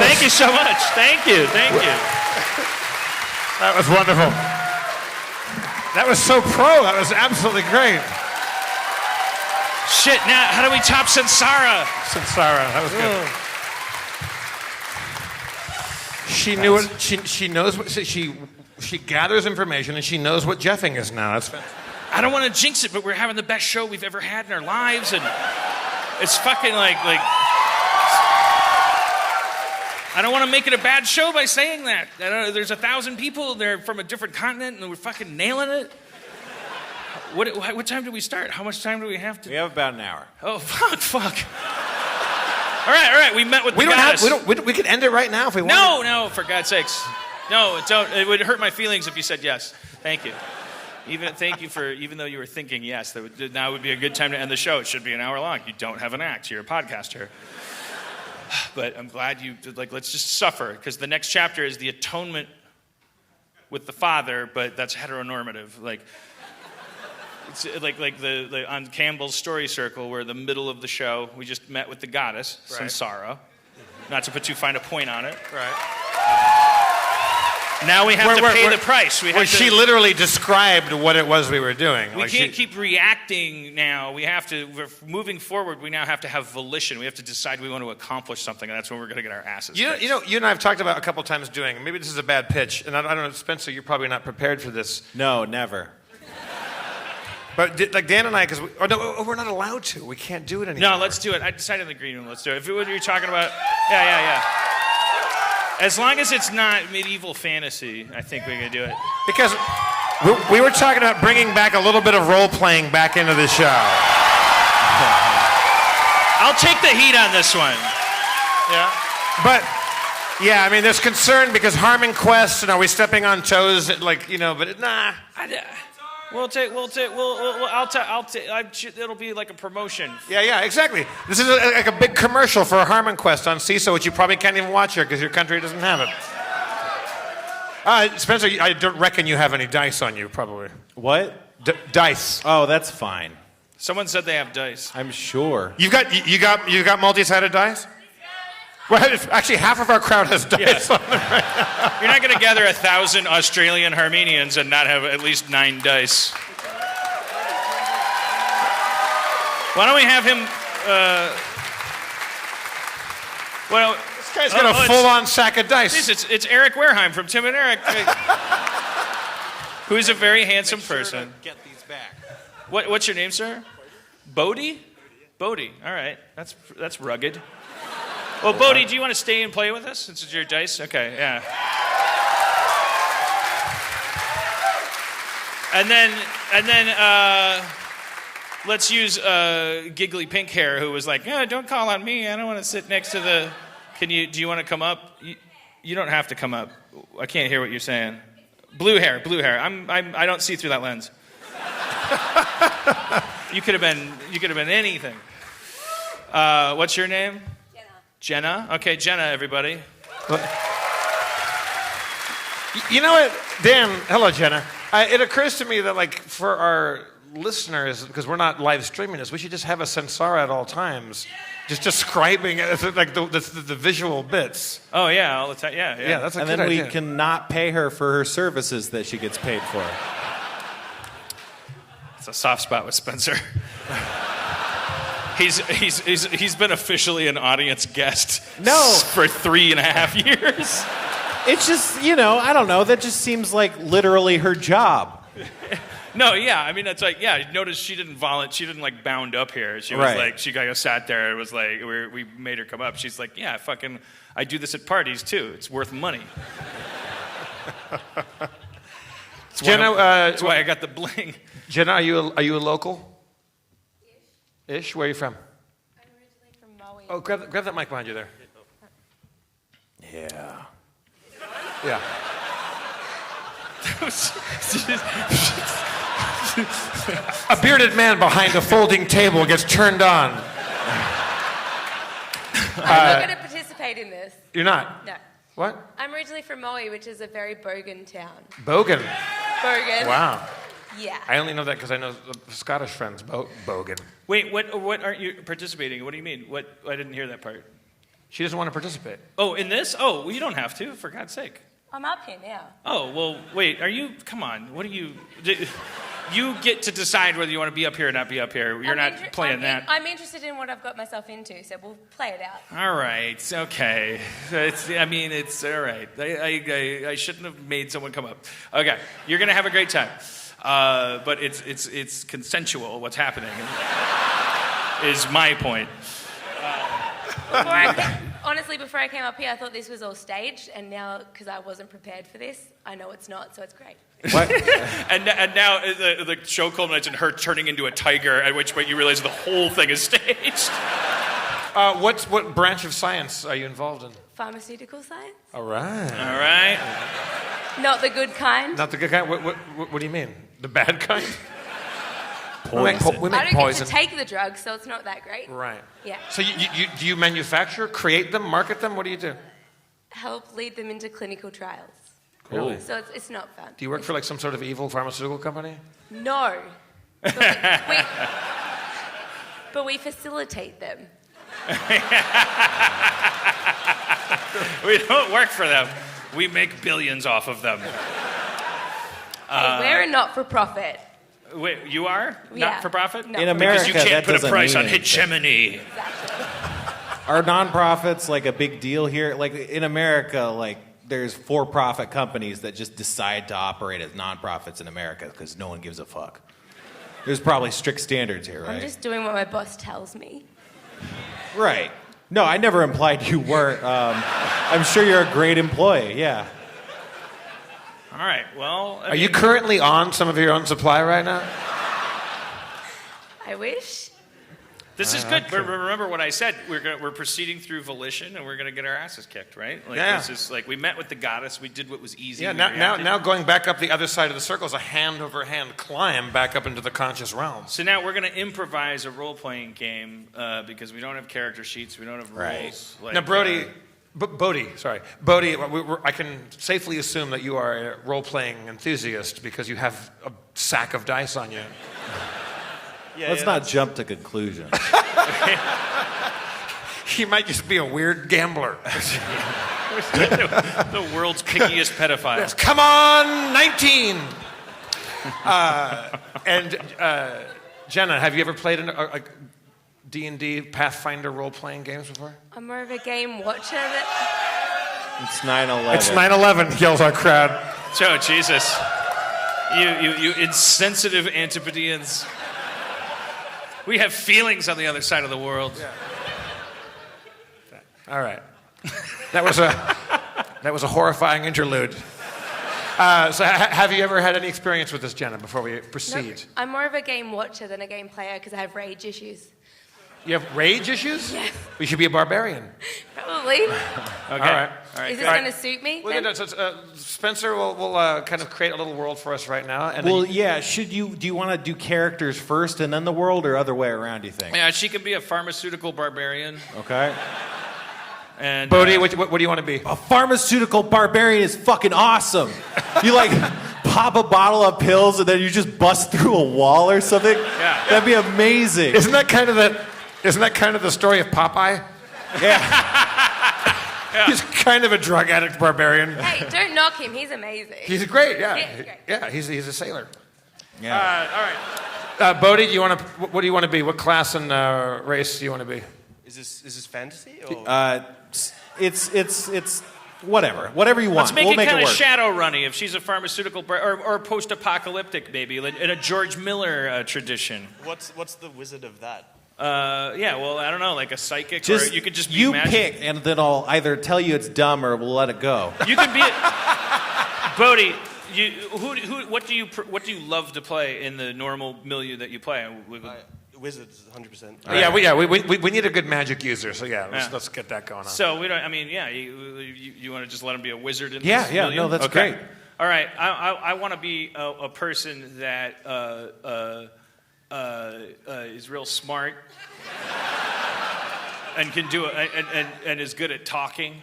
Thank you so much. Thank you. That was wonderful. That was so pro. That was absolutely great. Shit, now, how do we top Sansara? Sansara. That was good. She knew it. She knows what she gathers information and she knows what Jeffing is now. That's fantastic. I don't want to jinx it, but we're having the best show we've ever had in our lives, and it's fucking like I don't want to make it a bad show by saying that. There's 1,000 people there from a different continent, and we're fucking nailing it. What time do we start? How much time do we have to? We have about an hour. Oh, fuck. All right. We met with the goddess. We could end it right now if we want. No, for God's sakes. No, don't. It would hurt my feelings if you said yes. Thank you. Even though you were thinking yes, now would be a good time to end the show. It should be an hour long. You don't have an act. You're a podcaster. But I'm glad let's just suffer, because the next chapter is the atonement with the Father, but that's heteronormative. It's like the on Campbell's Story Circle, where the middle of the show, we just met with the goddess, right. Sansara. Not to put too fine a point on it. Right. Now we have to pay the price. She literally described what it was we were doing. We can't keep reacting now. Moving forward, we now have to have volition. We have to decide we want to accomplish something, and that's when we're going to get our asses fixed. You and I have talked about a couple times doing, maybe this is a bad pitch, and I don't know, Spencer, you're probably not prepared for this. No, never. But Dan and I, because we're not allowed to. We can't do it anymore. No, let's do it. I decided in the green room. Let's do it. If what you're talking about, yeah. As long as it's not medieval fantasy, I think we can do it. Because we were talking about bringing back a little bit of role-playing back into the show. I'll take the heat on this one. Yeah. But, yeah, I mean, there's concern because Harmon Quest, and are we stepping on toes? Nah. It'll be like a promotion. Yeah, exactly. This is like a big commercial for a Harmon Quest on CISO, which you probably can't even watch here because your country doesn't have it. Spencer, I don't reckon you have any dice on you, probably. What? Dice. Oh, that's fine. Someone said they have dice. I'm sure. You got multi-sided dice? Well, actually, half of our crowd has dice on them right now. You're not going to gather 1,000 Australian Harmenians and not have at least 9 dice. Why don't we have him... This guy's got a full-on sack of dice. It's Eric Wareheim from Tim and Eric, who's a very handsome person. Get these back. What's your name, sir? Bodie? Bodie. All right. That's rugged. Well, Bodie, do you want to stay and play with us since it's your dice? Okay, yeah. And then let's use giggly pink hair who was like, "Oh, don't call on me. I don't want to sit next to the. Do you want to come up? You don't have to come up. I can't hear what you're saying. Blue hair. I don't see through that lens. You could have been anything. What's your name? Jenna. Okay, Jenna, everybody. You know what, Dan? Hello, Jenna. It occurs to me that, like, for our listeners, because we're not live streaming this, we should just have a Sensara at all times, just describing like the visual bits. Oh yeah, all the time. Yeah. Yeah, that's a and good then idea. we cannot pay her for her services that she gets paid for. It's a soft spot with Spencer. He's been officially an audience guest. For 3.5 years. It's just, I don't know. That just seems like literally her job. No, yeah. I mean, that's like, yeah. Notice she didn't She didn't like bound up here. She was like, she kind of sat there. It was like we made her come up. She's like, yeah, I do this at parties too. It's worth money. Jenna, that's why I got the bling. Jenna, are you a local? Ish. Where are you from? I'm originally from Maui. Oh, grab that mic behind you there. Yeah. Yeah. A bearded man behind a folding table gets turned on. I'm not going to participate in this. You're not? No. What? I'm originally from Maui, which is a very bogan town. Bogan. Bogan. Wow. Yeah. I only know that because I know the Scottish friends. Bogan. Wait, what aren't you participating? What do you mean? What? I didn't hear that part. She doesn't want to participate. Oh, in this? Oh, well, you don't have to, for God's sake. I'm up here now. Oh, well, wait, come on, what are you... You get to decide whether you want to be up here or not be up here. You're not playing that. I'm interested in what I've got myself into, so we'll play it out. All right, okay. It's all right. I shouldn't have made someone come up. Okay, you're going to have a great time. But it's consensual what's happening, is my point. Honestly, before I came up here, I thought this was all staged, and now, because I wasn't prepared for this, I know it's not, so it's great. What? and now the show culminates in her turning into a tiger, at which point you realize the whole thing is staged. What branch of science are you involved in? Pharmaceutical science? All right. All right. Not the good kind. Not the good kind? What do you mean? The bad kind? Poison. We I make don't poison. get to take the drugs, so it's not that great. Right. Yeah. So do you manufacture, create them, market them? What do you do? Help lead them into clinical trials. Really? So it's not fun. Do you work for like some sort of evil pharmaceutical company? No. But we facilitate them. We don't work for them. We make billions off of them. Hey, we're a not-for-profit. Wait, you are? Yeah. Not for profit? No. In America, Because you can't that put a doesn't price mean on anything. hegemony. Exactly. Are nonprofits like a big deal here? Like in America, like there's for-profit companies that just decide to operate as nonprofits in America because no one gives a fuck. There's probably strict standards here, right? I'm just doing what my boss tells me. Right. No, I never implied you weren't. I'm sure you're a great employee, yeah. All right, well... Are you currently on some of your own supply right now? I wish. This is good. But remember what I said. We're proceeding through volition, and we're going to get our asses kicked, right? Like, Yeah. This is like we met with the goddess. We did what was easy. Yeah, we now reacted. going back up the other side of the circle is a hand-over-hand climb back up into the conscious realm. So now we're going to improvise a role-playing game because we don't have character sheets. We don't have rules. Like, Now, Bodie, I can safely assume that you are a role-playing enthusiast because you have a sack of dice on you. Let's not jump to conclusions. He might just be a weird gambler. the world's pickiest pedophile. Yes, come on, 19! Jenna, have you ever played a D&D Pathfinder role-playing games before? I'm more of a game watcher. It's 9/11. It's 9/11, yells our crowd. Oh, Jesus. You insensitive Antipodeans. We have feelings on the other side of the world. Yeah. All right. That was a horrifying interlude. So have you ever had any experience with this, Jenna, before we proceed? Nope. I'm more of a game watcher than a game player because I have rage issues. You have rage issues? Yes. We should be a barbarian. Probably. Okay. All right. Is this going to suit me? Well, then? Spencer will kind of create a little world for us right now. And Well, then yeah. Do you want to do characters first and then the world, or other way around? Do you think? Yeah, she could be a pharmaceutical barbarian. Okay. And Bodhi, what do you want to be? A pharmaceutical barbarian is fucking awesome. You like pop a bottle of pills and then you just bust through a wall or something. Yeah. That'd be amazing. Isn't that kind of the story of Popeye? Yeah. He's kind of a drug addict barbarian. Hey, don't knock him. He's amazing. He's great, yeah. Yeah, he's great. Yeah, he's a sailor. Yeah. all right. Bodhi, what do you want to be? What class and race do you want to be? Is this fantasy? Or? It's whatever you want. Let's make we'll it make kind it of work. Shadowrunny if she's a pharmaceutical or post-apocalyptic maybe in a George Miller tradition. What's the wizard of that? Yeah, well, I don't know, like a psychic, or you could just be you magic. pick, and then I'll either tell you it's dumb or we'll let it go. You could be Bodhi. What do you love to play in the normal milieu that you play? Wizards, 100%. We need a good magic user. So let's get that going on. So we don't. I mean, yeah. You want to just let him be a wizard in Yeah, this yeah, milieu? no, that's Okay. great. All right. I want to be a person that is real smart and can do it and is good at talking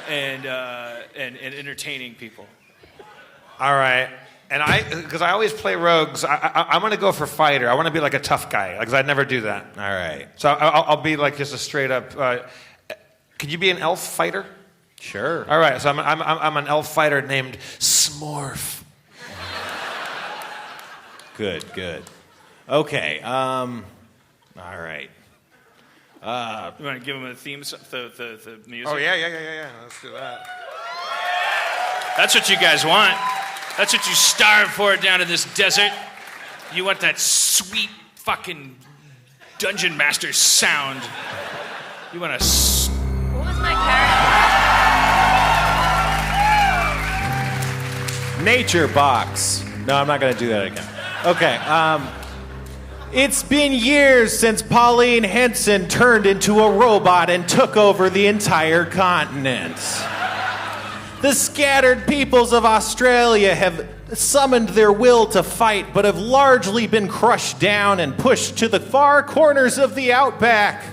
and entertaining people. All right. And because I always play rogues, I'm going to go for fighter. I want to be like a tough guy, because I'd never do that. All right. So I'll be like just a straight up. Could you be an elf fighter? Sure. All right. So I'm an elf fighter named Smorf. Good. Okay. All right. You want to give him a theme, the music? Oh yeah. Let's do that. That's what you guys want. That's what you starve for down in this desert. You want that sweet fucking Dungeon Master sound. You want to... What was my character? Nature box. No, I'm not going to do that again. Okay. It's been years since Pauline Henson turned into a robot and took over the entire continent. The scattered peoples of Australia have summoned their will to fight, but have largely been crushed down and pushed to the far corners of the outback.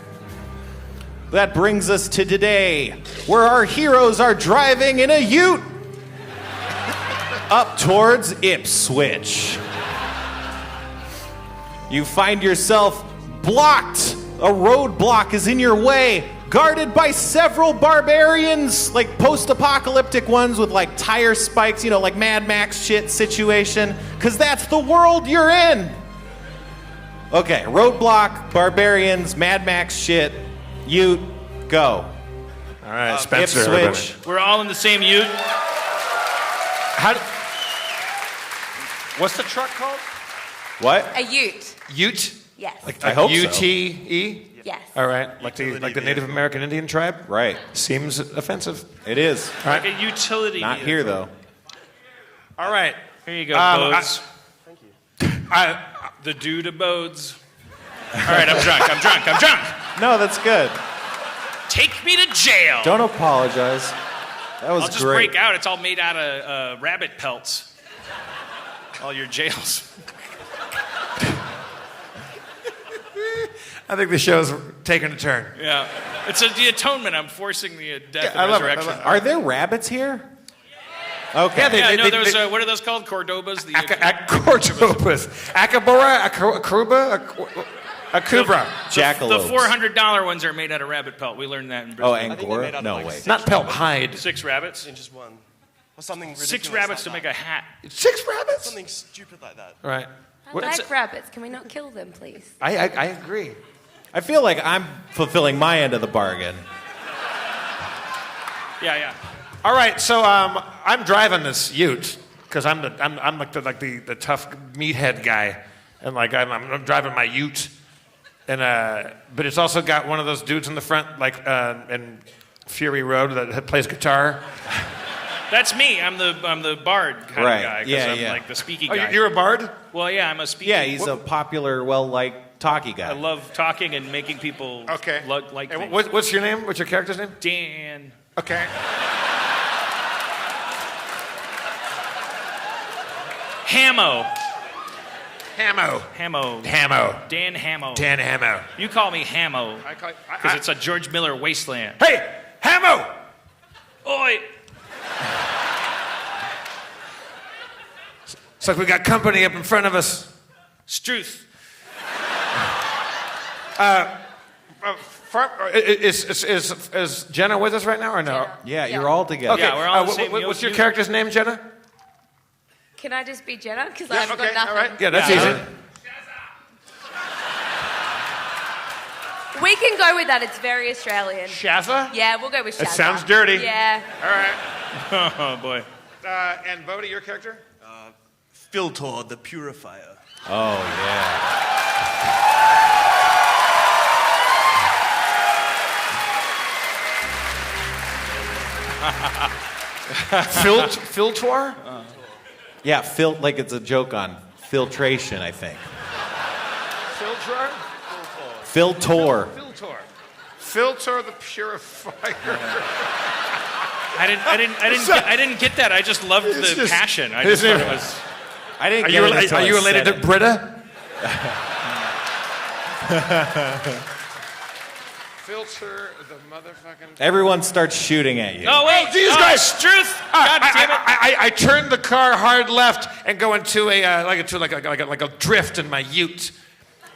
That brings us to today, where our heroes are driving in a ute up towards Ipswich. You find yourself blocked. A roadblock is in your way, guarded by several barbarians, like post-apocalyptic ones with like tire spikes, like Mad Max shit situation, because that's the world you're in. Okay, roadblock, barbarians, Mad Max shit, ute, go. All right, Spencer. Ipswich. We're all in the same ute. What's the truck called? What? A ute. Ute? Yes. I hope so. UTE? Yes. All right, like the Native American Indian tribe? Right. Seems offensive. It is. All right. Like a utility Not vehicle. here, though. All right. Here you go, Bodes. Thank you. The dude of Bodes. All right, I'm drunk. No, that's good. Take me to jail. Don't apologize. That was I'll just great. break out. It's all made out of rabbit pelts. All your jails. I think the show's taking a turn. Yeah. It's the atonement. I'm forcing the death I and love it. resurrection. Are there rabbits here? Okay. Yeah, Yeah, no, there's what are those called? Cordobas? The Cordobas. Akabora, Akruba, Akubra. The Jackalopes. $400 ones are made out of rabbit pelt. We learned that in Oh, Brisbane. think they're made Angora? out of, No like, way. six Not pelt, hide. 6 rabbits? In just one. Or something ridiculous 6 rabbits to like make a that. hat. 6 rabbits? Something stupid like that. Right. I What- like rabbits. Can we not kill them, please? I agree. I feel like I'm fulfilling my end of the bargain. Yeah. All right, so I'm driving this ute because I'm like the tough meathead guy, and like I'm driving my ute, and but it's also got one of those dudes in the front, like in Fury Road that plays guitar. That's me. I'm the bard kind Right. of guy. 'Cause Yeah, I'm yeah. like the speaky Oh, guy. you're a bard? Well, yeah, I'm a speaky. Yeah, he's a popular, well-liked talkie guy. I love talking and making people Okay. like And me. what's your name? What's your character's name? Dan. Okay. Hamo. Hamo. Hamo. Hamo. Dan Hamo. Dan Hamo. You call me Hamo. I- Because it's a George Miller wasteland. Hey, Hamo! Oi! It's like we got company up in front of us. Struth. Is Jenna with us right now or no? Jenna. Yeah, you're all together. Okay. Yeah, we're all the same. What's your character's name, Jenna? Can I just be Jenna? Because I've got nothing. all right. Yeah, that's Yeah. easy. We can go with that. It's very Australian. Shazza? Yeah, we'll go with Shazza. It sounds dirty. Yeah. All right. Oh, boy. And Bodhi, your character? Filtor, the purifier. Oh, yeah. Filtor? Yeah, like it's a joke on filtration, I think. Filtor? Filtor. Filtor. Filtor the purifier. I didn't get that. I just loved It's the just- passion. I just thought it was. I didn't Are get you, it until are I you related said to it. Britta? Filter the motherfucking. Everyone starts shooting at you. Oh wait, Jesus Christ! Struth! God damn it! I turned the car hard left and go into a like a drift in my ute,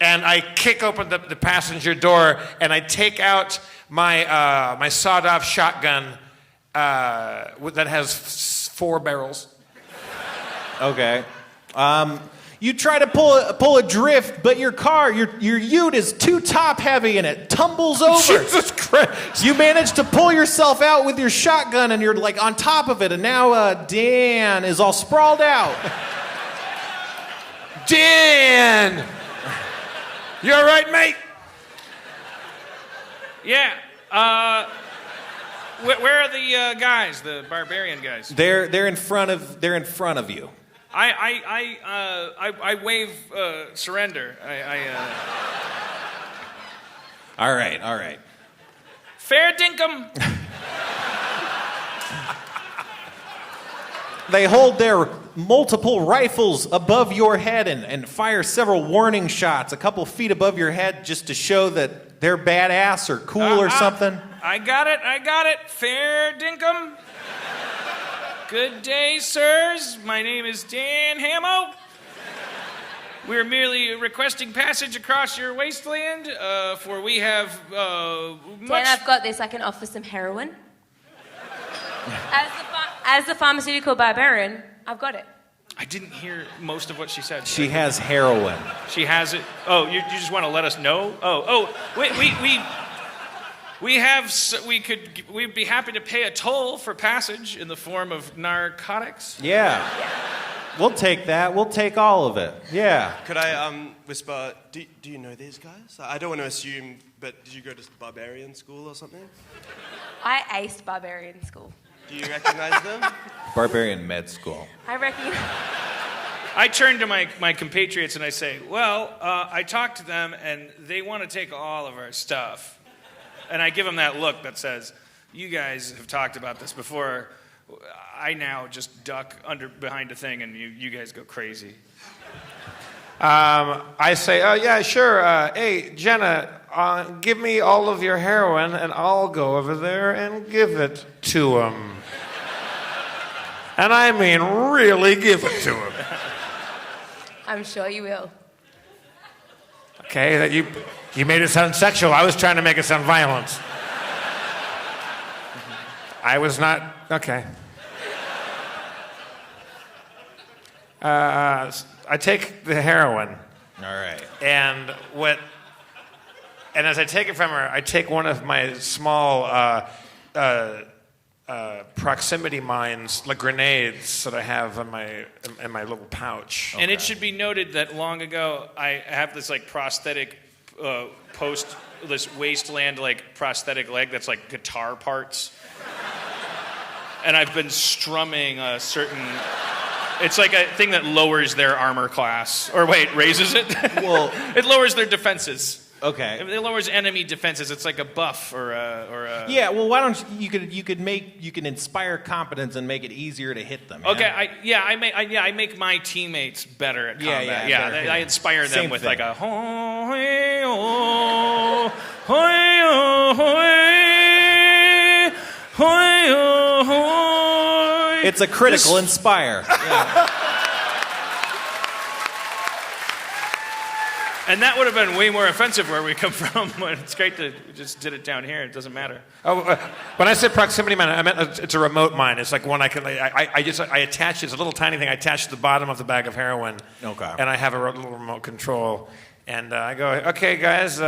and I kick open the passenger door and I take out my my sawed-off shotgun that has 4 barrels. Okay. You try to pull a drift, but your ute is too top heavy and it tumbles over. Jesus Christ! You manage to pull yourself out with your shotgun and you're like on top of it, and now Dan is all sprawled out. Dan, you all right, mate? Yeah. Where are the guys? The barbarian guys? They're in front of you. I wave surrender. All right. Fair dinkum. They hold their multiple rifles above your head and fire several warning shots a couple feet above your head just to show that they're badass or cool or something. I got it. Fair dinkum. Good day, sirs. My name is Dan Hamo. We're merely requesting passage across your wasteland, for we have much... Dan, I've got this. I can offer some heroin. As the pharmaceutical barbarian, I've got it. I didn't hear most of what she said. She has heroin. She has it. Oh, you just want to let us know? We'd be happy to pay a toll for passage in the form of narcotics. Yeah. We'll take that. We'll take all of it. Yeah. Could I whisper, do you know these guys? I don't want to assume, but did you go to barbarian school or something? I aced barbarian school. Do you recognize them? Barbarian med school. I reckon. I turn to my compatriots and I say, well, I talked to them and they want to take all of our stuff. And I give them that look that says, you guys have talked about this before. I now just duck behind a thing and you guys go crazy. I say, oh yeah, sure. Hey, Jenna, give me all of your heroin and I'll go over there and give it to him. And I mean really give it to him. I'm sure you will. Okay, that you made it sound sexual. I was trying to make it sound violent. I was not, okay. I take the heroin. All right. And as I take it from her, I take one of my small proximity mines, like grenades that I have in my little pouch. And it should be noted that long ago I have this like prosthetic this wasteland like prosthetic leg that's like guitar parts. and I've been strumming a certain. It's like a thing that lowers their armor class, or wait, raises it. Well, it lowers their defenses. Okay. It lowers enemy defenses. It's like a buff or a. Yeah. Well, why don't you can inspire competence and make it easier to hit them. Okay. Yeah? I make my teammates better at combat. Yeah. I inspire them Same with thing. like a. It's a critical inspire. Yeah. And that would have been way more offensive where we come from. It's great that we just did it down here. It doesn't matter. Oh, when I said proximity mine, I meant it's a remote mine. It's like one I can. I attach. It's a little tiny thing I attach to the bottom of the bag of heroin. Okay. And I have a little remote control, and I go, okay, guys,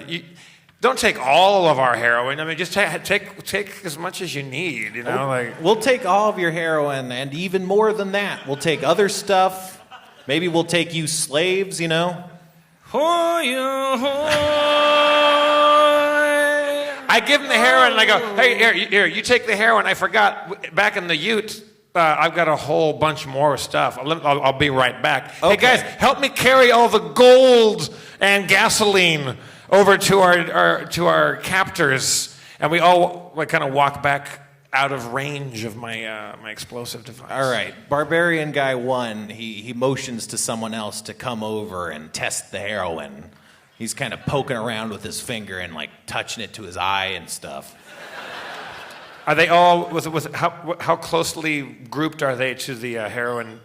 you don't take all of our heroin. I mean, just take as much as you need. You know, like We'll take all of your heroin and even more than that. We'll take other stuff. Maybe we'll take you slaves. You know. I give him the heroin and I go, hey, here, you take the heroin. I forgot, back in the ute, I've got a whole bunch more stuff. I'll be right back. Okay. Hey, guys, help me carry all the gold and gasoline over to our captors. And we all kind of walk back out of range of my my explosive device. All right. Barbarian guy 1, he motions to someone else to come over and test the heroin. He's kind of poking around with his finger and like touching it to his eye and stuff. Are they all how closely grouped are they to the heroin?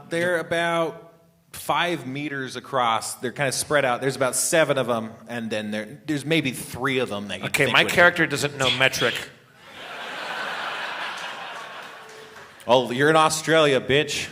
They're about 5 meters across. They're kind of spread out. There's about 7 of them, and then there's maybe 3 of them that you. Okay, my character doesn't know metric. Oh, you're in Australia, bitch.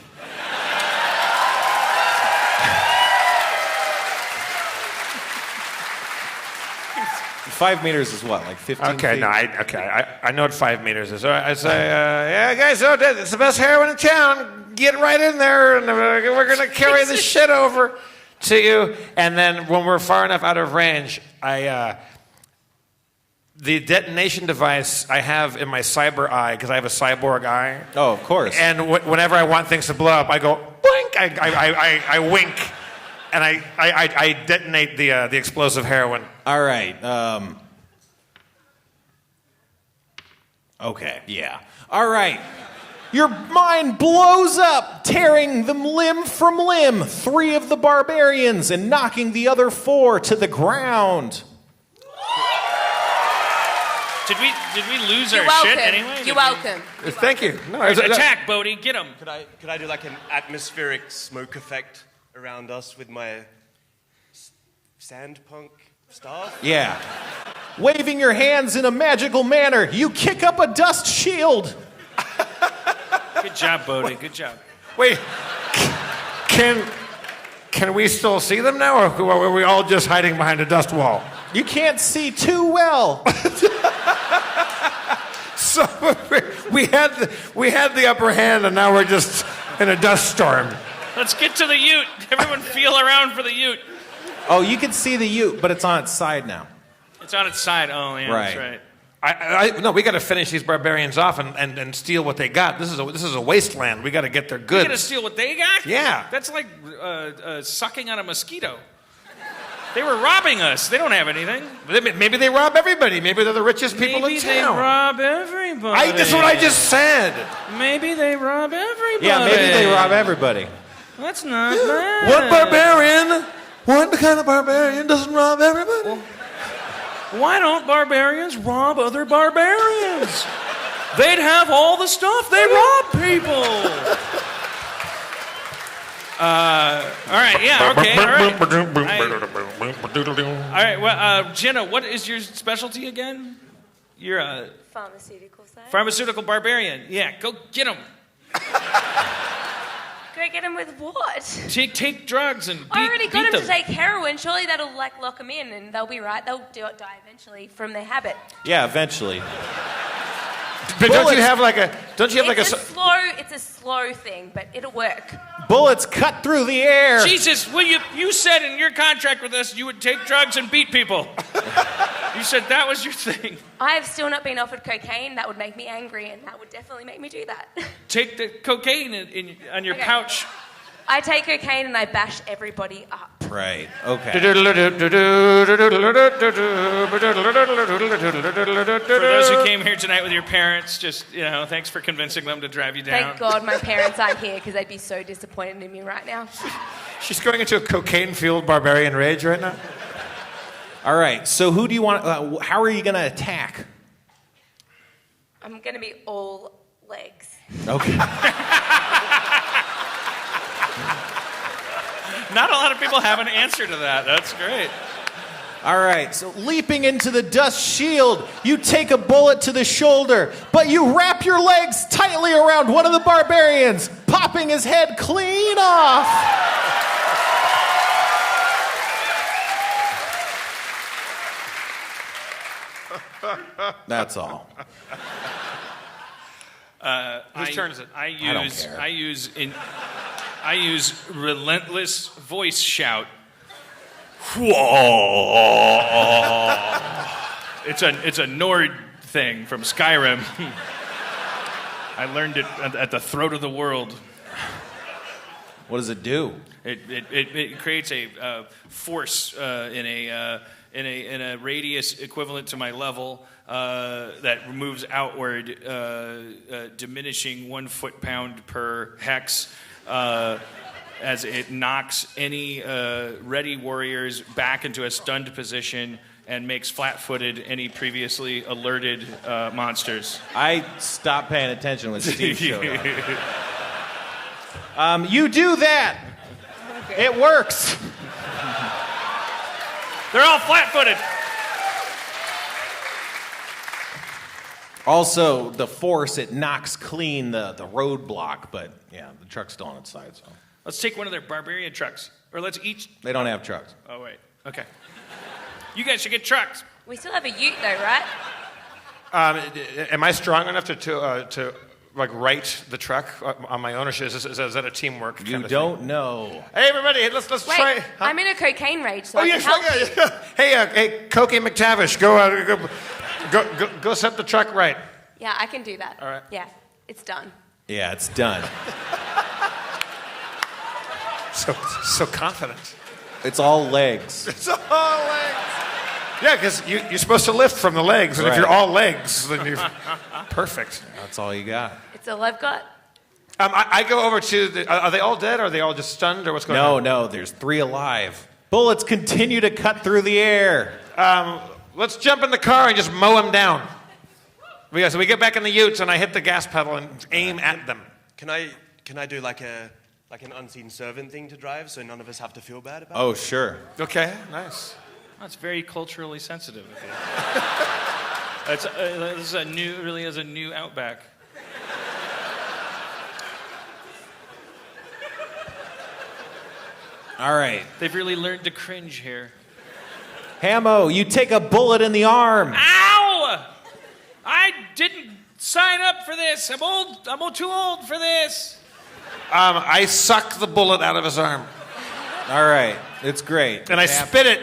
$5 meters is what, like 15 feet? I know what 5 meters is. I say, yeah, guys, it's the best heroin in town. Get right in there, and we're going to carry the shit over to you. And then when we're far enough out of range, the detonation device I have in my cyber eye, because I have a cyborg eye. Oh, of course. And whenever I want things to blow up, I go, blink, I wink, and I detonate the explosive heroin. All right. Okay, yeah. All right. Your mind blows up, tearing them limb from limb, 3 of the barbarians, and knocking the other 4 to the ground. Did we lose You're our welcome. shit anyway? You're welcome. Thank you. No, attack, Bodie. Get him. Could I do like an atmospheric smoke effect around us with my sandpunk staff? Yeah. Waving your hands in a magical manner, you kick up a dust shield. Good job, Bodie. Good job. Wait, can we still see them now, or are we all just hiding behind a dust wall? You can't see too well. So we had the upper hand, and now we're just in a dust storm. Let's get to the ute. Everyone feel around for the ute. Oh, you can see the ute, but it's on its side now. It's on its side. Oh, yeah, Right. that's right. No, we got to finish these barbarians off and steal what they got. This is a wasteland. We got to get their goods. You gotta steal what they got? Yeah. That's like sucking on a mosquito. They were robbing us. They don't have anything. Maybe they rob everybody. Maybe they're the richest people in town. Maybe they rob everybody. That's what I just said. Maybe they rob everybody. Yeah, maybe they rob everybody. That's not bad. What barbarian? What kind of barbarian doesn't rob everybody? Why don't barbarians rob other barbarians? They'd have all the stuff. They rob people. All right, yeah, okay, all right. Well, Jenna, what is your specialty again? You're a Pharmaceutical side. pharmaceutical barbarian. Yeah, go get them. Go get him with what? Take drugs and beat I already got him them. to take heroin. Surely that'll lock them in, and they'll be right. They'll die eventually from their habit. Yeah, eventually. But don't you have like a? It's a slow thing, but it'll work. Bullets cut through the air. Jesus, you said in your contract with us you would take drugs and beat people. You said that was your thing. I have still not been offered cocaine. That would make me angry, and that would definitely make me do that. Take the cocaine on your Okay. couch. I take cocaine and I bash everybody up. Right. Okay. For those who came here tonight with your parents, just, thanks for convincing them to drive you down. Thank God my parents aren't here because they'd be so disappointed in me right now. She's going into a cocaine-fueled barbarian rage right now. All right. So who do you want? How are you going to attack? I'm going to be all legs. Okay. Not a lot of people have an answer to that. That's great. All right. So leaping into the dust shield, you take a bullet to the shoulder, but you wrap your legs tightly around one of the barbarians, popping his head clean off. That's all. Whose turn is it? I don't care. I use relentless voice shout. It's a Nord thing from Skyrim. I learned it at the throat of the world. What does it do? It creates a force in a radius equivalent to my level that moves outward, diminishing 1 foot-pound per hex. As it knocks any ready warriors back into a stunned position and makes flat-footed any previously alerted monsters. I stopped paying attention when Steve showed up. You do that. Okay. It works. They're all flat-footed. Also, the force, it knocks clean the roadblock, but yeah, the truck's still on its side, so. Let's take one of their barbarian trucks. Or let's each... They don't have trucks. Oh, wait. Okay. You guys should get trucks. We still have a ute though, right? Am I strong enough to right the truck on my own, or is that a teamwork? You don't know. Hey, everybody, let's Wait, try. Huh? I'm in a cocaine rage, so Oh I yeah, can help. sure, yeah. Hey, Cokie McTavish, go set the truck right. Yeah, I can do that. All right. Yeah, it's done. Yeah, it's done. So confident. It's all legs. It's all legs. Yeah, because you're supposed to lift from the legs, and if Right. you're all legs, then you're perfect. That's all you got. It's all I've got. I go over to are they all dead, or are they all just stunned, or what's going on? No, there's 3 alive. Bullets continue to cut through the air. Let's jump in the car and just mow them down. So we get back in the utes, and I hit the gas pedal and aim at them. Can I do like an unseen servant thing to drive, so none of us have to feel bad about it? Oh, sure. Okay, nice. That's very culturally sensitive of you. This is really is a new Outback. All right. They've really learned to cringe here. Hamo, you take a bullet in the arm. Ow! I didn't sign up for this. I'm old. I'm too old for this. I suck the bullet out of his arm, All right. It's great. and I spit it.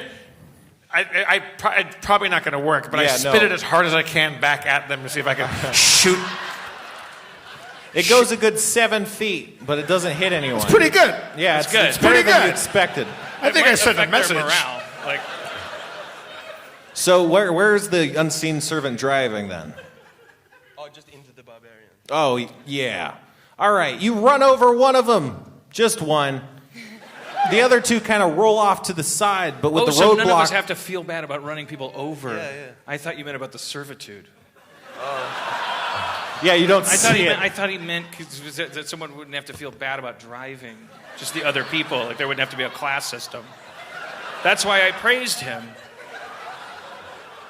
It's probably not going to work, but I Yeah, spit no. it as hard as I can back at them to see if I can shoot. It goes a good 7 feet, but it doesn't hit anyone. It's pretty good. Yeah, It's good. It's better Pretty than you good. expected. I think I sent a Affect their message. morale. Like, So where's the unseen servant driving then? Oh, just into the barbarian. Oh, yeah. All right, you run over one of them. Just one. The other 2 kind of roll off to the side, but with the so roadblock... none of us have to feel bad about running people over. Yeah. I thought you meant about the servitude. Yeah, you don't I see it. thought he meant that someone wouldn't have to feel bad about driving. Just the other people. Like there wouldn't have to be a class system. That's why I praised him.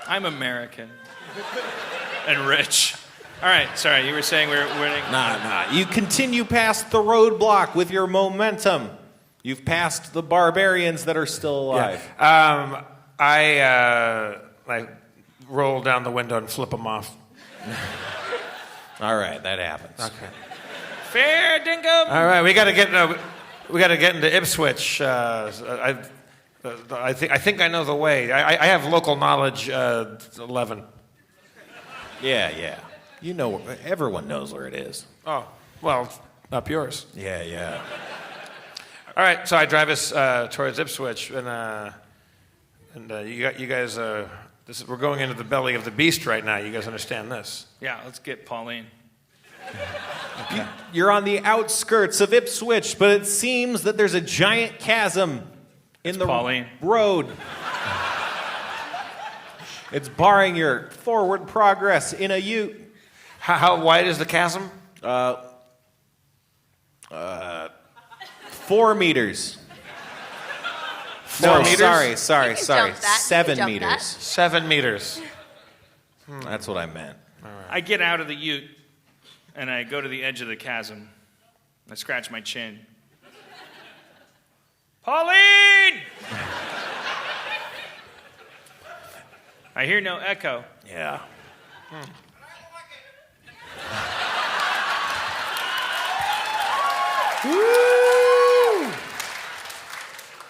I'm American. And rich. All right, sorry, you were saying we're winning. Nah. You continue past the roadblock with your momentum. You've passed the barbarians that are still alive. I roll down the window and flip them off. All right, that happens. Okay. Fair dinkum. All right, we got to get into Ipswich. I think I know the way. I have local knowledge. 11. Yeah. You know, everyone knows where it is. Oh, well, up yours. Yeah. All right, so I drive us towards Ipswich, and you guys. We're going into the belly of the beast right now. You guys understand this? Yeah, let's get Pauline. You're on the outskirts of Ipswich, but it seems that there's a giant chasm in the Pauline. road. It's barring your forward progress in a ute. How wide is the chasm? 4 meters. 4 meters? Sorry. You can jump that. 7 You can jump meters. that. 7 meters. That's what I meant. I get out of the ute, and I go to the edge of the chasm. I scratch my chin. Pauline! I hear no echo. Yeah.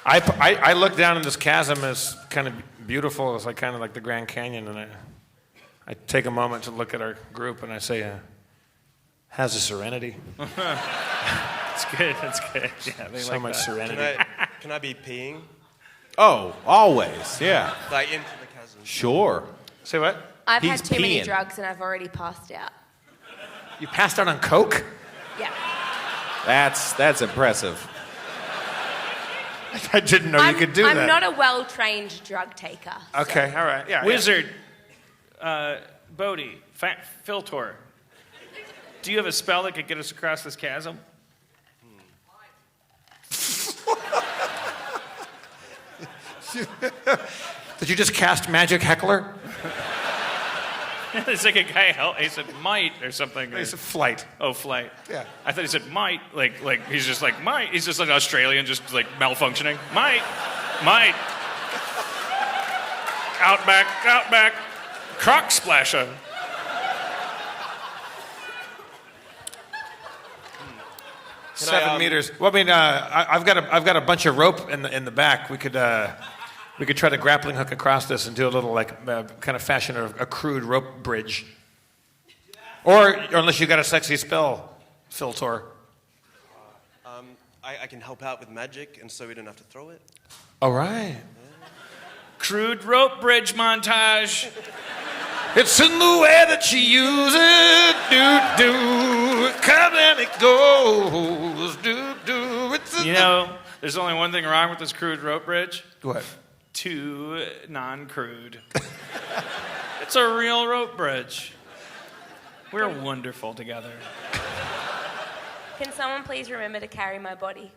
I look down in this chasm. It's kind of beautiful. It's like kind of like the Grand Canyon, and I take a moment to look at our group, and I say, "Has a serenity." That's good. Yeah, they So like much that. serenity. Can I be peeing? Oh, always. Yeah. Like into the chasm? Sure. Say what? I've He's had too many peeing. drugs and I've already passed out. You passed out on coke? Yeah. That's impressive. I didn't know you could do that. I'm not a well-trained drug taker. so- Okay, all right. Yeah. Wizard, Bodhi, Filtor. Do you have a spell that could get us across this chasm? Did you just cast Magic Heckler? It's like a guy, he said might or something. It's a flight. Oh, flight. Yeah. I thought he said might, like he's just like might. He's just like Australian, just like malfunctioning. Might. Outback. Croc splasher. Seven meters. Well, I mean, I've got a bunch of rope in the back. We could try to grappling hook across this and do a little kind of fashion of a crude rope bridge. Or unless you got a sexy spell, Filtor. I can help out with magic, and so we don't have to throw it. All right. Crude rope bridge montage. It's in the way that you use it. Do. Come and it goes. Do. It's in You know, there's only one thing wrong with this crude rope bridge. What? Too non-crude. It's a real rope bridge. We're wonderful together. Can someone please remember to carry my body?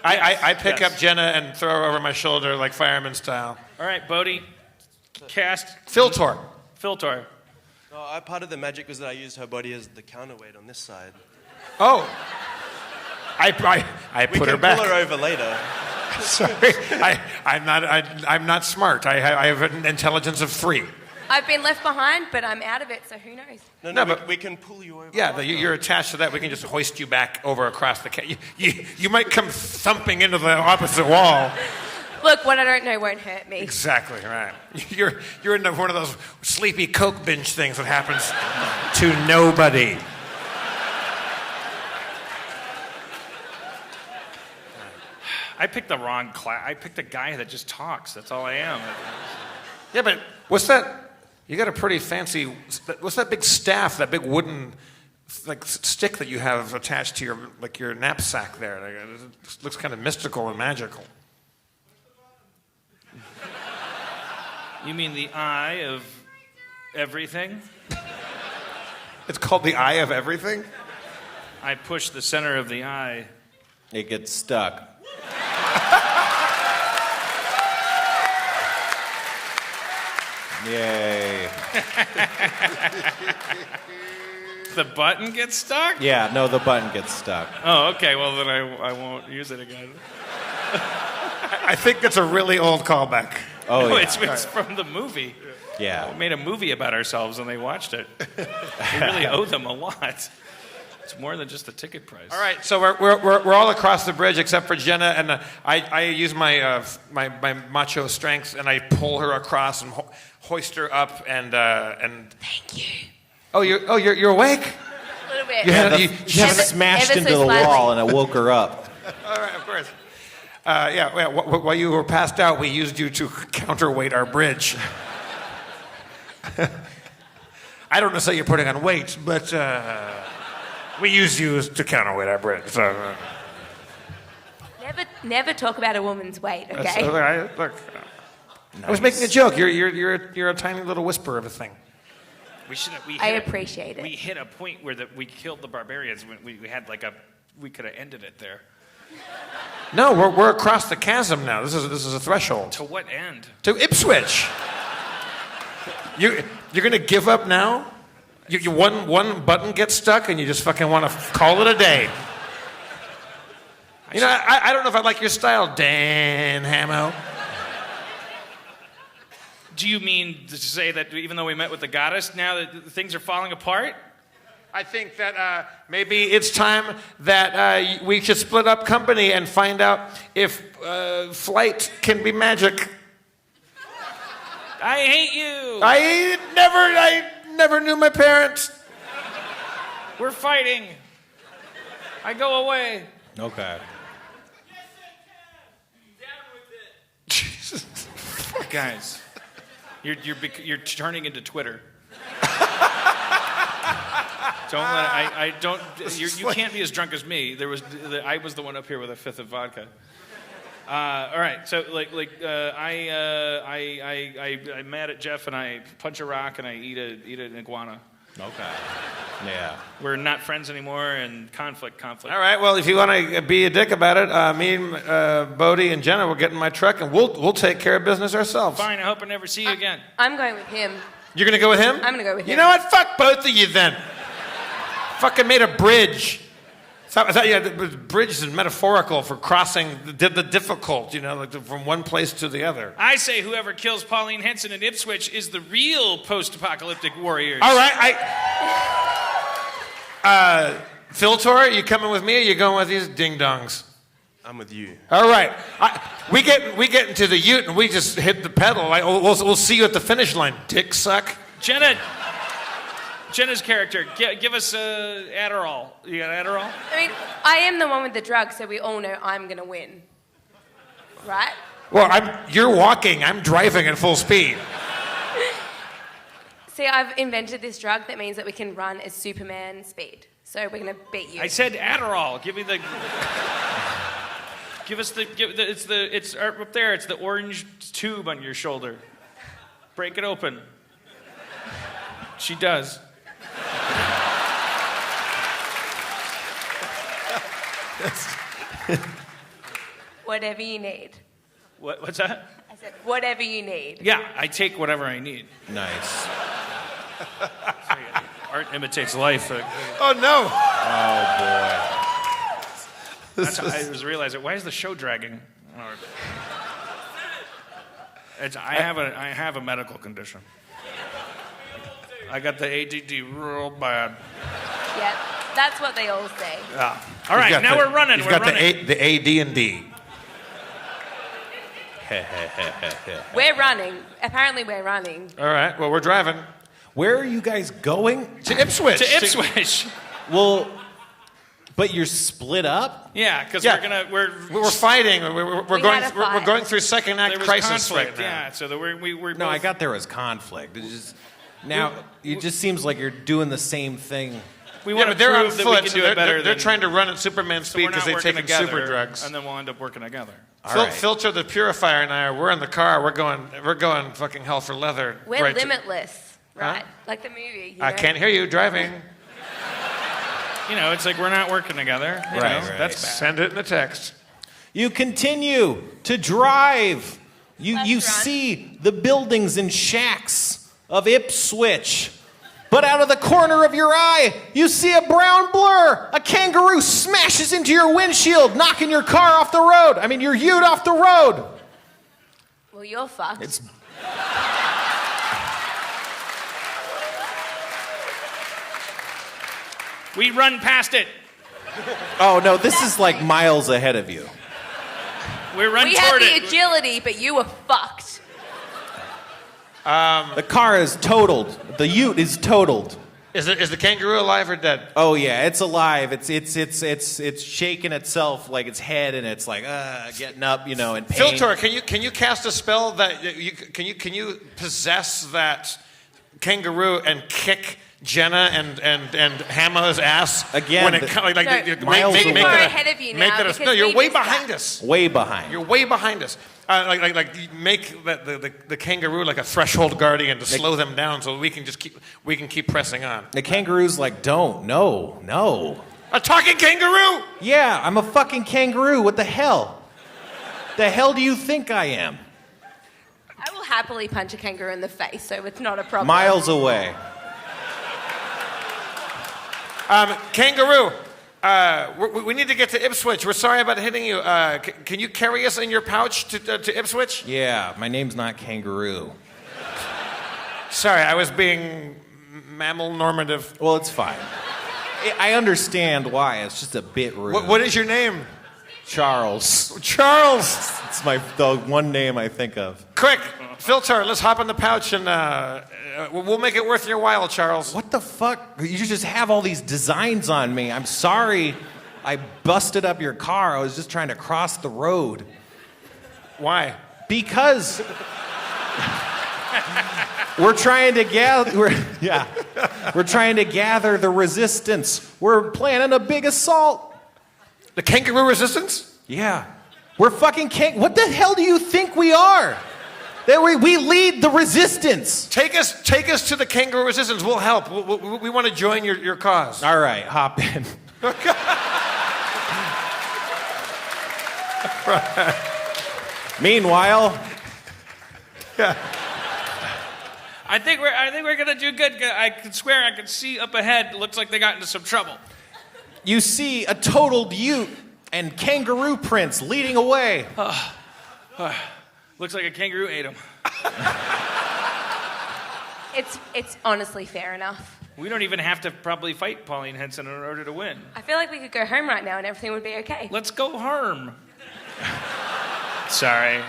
I pick Yes. up Jenna and throw her over my shoulder like fireman style. All right, Bodhi, cast Filtor. Filtor. No, part of the magic was that I used her body as the counterweight on this side. Oh. I We put her can back. pull her over later. Sorry, I'm not smart. I have an intelligence of 3. I've been left behind, but I'm out of it, so who knows? No, but we can pull you over. yeah, after. you're attached to that. We can just hoist you back over across the. You might come thumping into the opposite wall. Look, what I don't know won't hurt me. Exactly right. You're into one of those sleepy coke binge things that happens to nobody. I picked the wrong class. I picked a guy that just talks. That's all I am. Yeah, but what's that? You got a pretty fancy. What's that big staff? That big wooden, stick that you have attached to your knapsack there? It looks kind of mystical and magical. You mean the eye of everything? It's called the Eye of Everything. I push the center of the eye. It gets stuck. Yay. The button gets stuck? Yeah, no, the button gets stuck. Oh, okay. Well, then I won't use it again. I think that's a really old callback. Oh, No, yeah. it's from the movie. Yeah. We made a movie about ourselves and they watched it. We really owe them a lot. It's more than just the ticket price. All right, so we're all across the bridge except for Jenna, and I use my macho strength, and I pull her across and hoist her up, and. Thank you. Oh, you're awake? A little bit. She smashed ever into so the slightly. wall and it woke her up. All right, of course. While you were passed out, we used you to counterweight our bridge. I don't know say you're putting on weight, but we used you to counterweight our bridge. So, Never talk about a woman's weight, okay? Look, I was making a joke. You're a tiny little whisper of a thing. I appreciate it. We hit a point where we killed the barbarians. We had we could have ended it there. No, we're across the chasm now. This is a threshold. To what end? To Ipswich. You're gonna give up now? You one button gets stuck and you just fucking want to call it a day. You know, I don't know if I like your style, Dan Hamo. Do you mean to say that even though we met with the goddess, now that things are falling apart? I think that maybe it's time that we should split up company and find out if flight can be magic. I hate you. I never knew my parents. We're fighting. I go away. Okay. Jesus. Guys, you're turning into Twitter. You can't be as drunk as me. I was the one up here with a fifth of vodka. All right, so I'm mad at Jeff and I punch a rock and I eat an iguana. Okay. Yeah. We're not friends anymore and conflict. All right, well, if you want to be a dick about it, me and Bodie and Jenna will get in my truck and we'll take care of business ourselves. Fine, I hope I never see you again. I'm going with him. You're going to go with him? I'm going to go with him. You know what? Fuck both of you then. Fucking made a bridge. I thought the bridge is metaphorical for crossing the difficult, from one place to the other. I say whoever kills Pauline Henson in Ipswich is the real post-apocalyptic warriors. All right, Phil Tor, you coming with me or you going with these ding-dongs? I'm with you. All right. We get into the ute and we just hit the pedal. We'll see you at the finish line, dick suck. Jenna's character, give us Adderall. You got Adderall? I mean, I am the one with the drug, so we all know I'm going to win. Right? Well, you're walking. I'm driving at full speed. See, I've invented this drug that means that we can run at Superman speed. So we're going to beat you. I said Adderall. Give me the... It's up there. It's the orange tube on your shoulder. Break it open. She does. Whatever you need. What's that? I said, whatever you need. Yeah, I take whatever I need. Nice. Art imitates life. Oh, no. Oh, boy. I was realizing, why is the show dragging? I have a medical condition. I got the ADD real bad. Yep, that's what they all say. Yeah. All right, now we're running. You've We're got running. the AD&D. We're running. Apparently we're running. All right, well, we're driving. Where are you guys going? To Ipswich. To Ipswich. Well, but you're split up? Yeah, because Yeah. We're fighting. We're going through second act there was crisis conflict, right now. yeah. So we're No, I got there was conflict. It just seems like you're doing the same thing. We Yeah, want but to they're on prove that we foot. can So do it better. they're trying to run at Superman speed because they've taken super drugs. and then we'll end up working together. Filter the Purifier and I we're in the car. We're going fucking hell for leather. We're right limitless, right? Huh? Like the movie. I can't hear you driving. It's like we're not working together. You know, Right. That's bad. Send it in the text. You continue to drive. You Let's run. see the buildings and shacks of Ipswich. But out of the corner of your eye, you see a brown blur. A kangaroo smashes into your windshield, knocking your car off the road. Your ute off the road. Well, you're fucked. It's We run past it. Oh, no, this is like miles ahead of you. We run We had toward the it. agility, but you were fucked. The car is totaled. The ute is totaled. Is the kangaroo alive or dead? Oh yeah, it's alive. It's shaking itself like its head, and it's like getting up, in pain. Filter, can you cast a spell that can you possess that kangaroo and kick Jenna and Hammer's ass Again, When it miles Too away. far ahead of you now. because no, you're we way missed behind that. us. Way behind. You're way behind us. Make the kangaroo like a threshold guardian to slow them down, so we can keep pressing on. The kangaroo's like, don't, no. A talking kangaroo. Yeah, I'm a fucking kangaroo. What the hell? The hell do you think I am? I will happily punch a kangaroo in the face, so it's not a problem. Miles away. Kangaroo. We need to get to Ipswich. We're sorry about hitting you. Can you carry us in your pouch to Ipswich? Yeah, my name's not Kangaroo. Sorry, I was being mammal normative. Well, it's fine. I understand why. It's just a bit rude. What is your name? Charles. Charles. It's the one name I think of. Quick, Filter, let's hop in the pouch and we'll make it worth your while, Charles. What the fuck? You just have all these designs on me. I'm sorry I busted up your car. I was just trying to cross the road. Why? Because we're trying to gather. We're trying to gather the resistance. We're planning a big assault. The kangaroo resistance? Yeah, we're fucking What the hell do you think we are? That we lead the resistance. Take us to the kangaroo resistance. We'll help. We want to join your cause. All right, hop in. Meanwhile, I think we're gonna do good. I can swear I can see up ahead. It looks like they got into some trouble. you see a totaled ute and kangaroo prints leading away. Looks like a kangaroo ate him. It's honestly fair enough. We don't even have to probably fight Pauline Henson in order to win. I feel like we could go home right now and everything would be okay. Let's go harm. Sorry.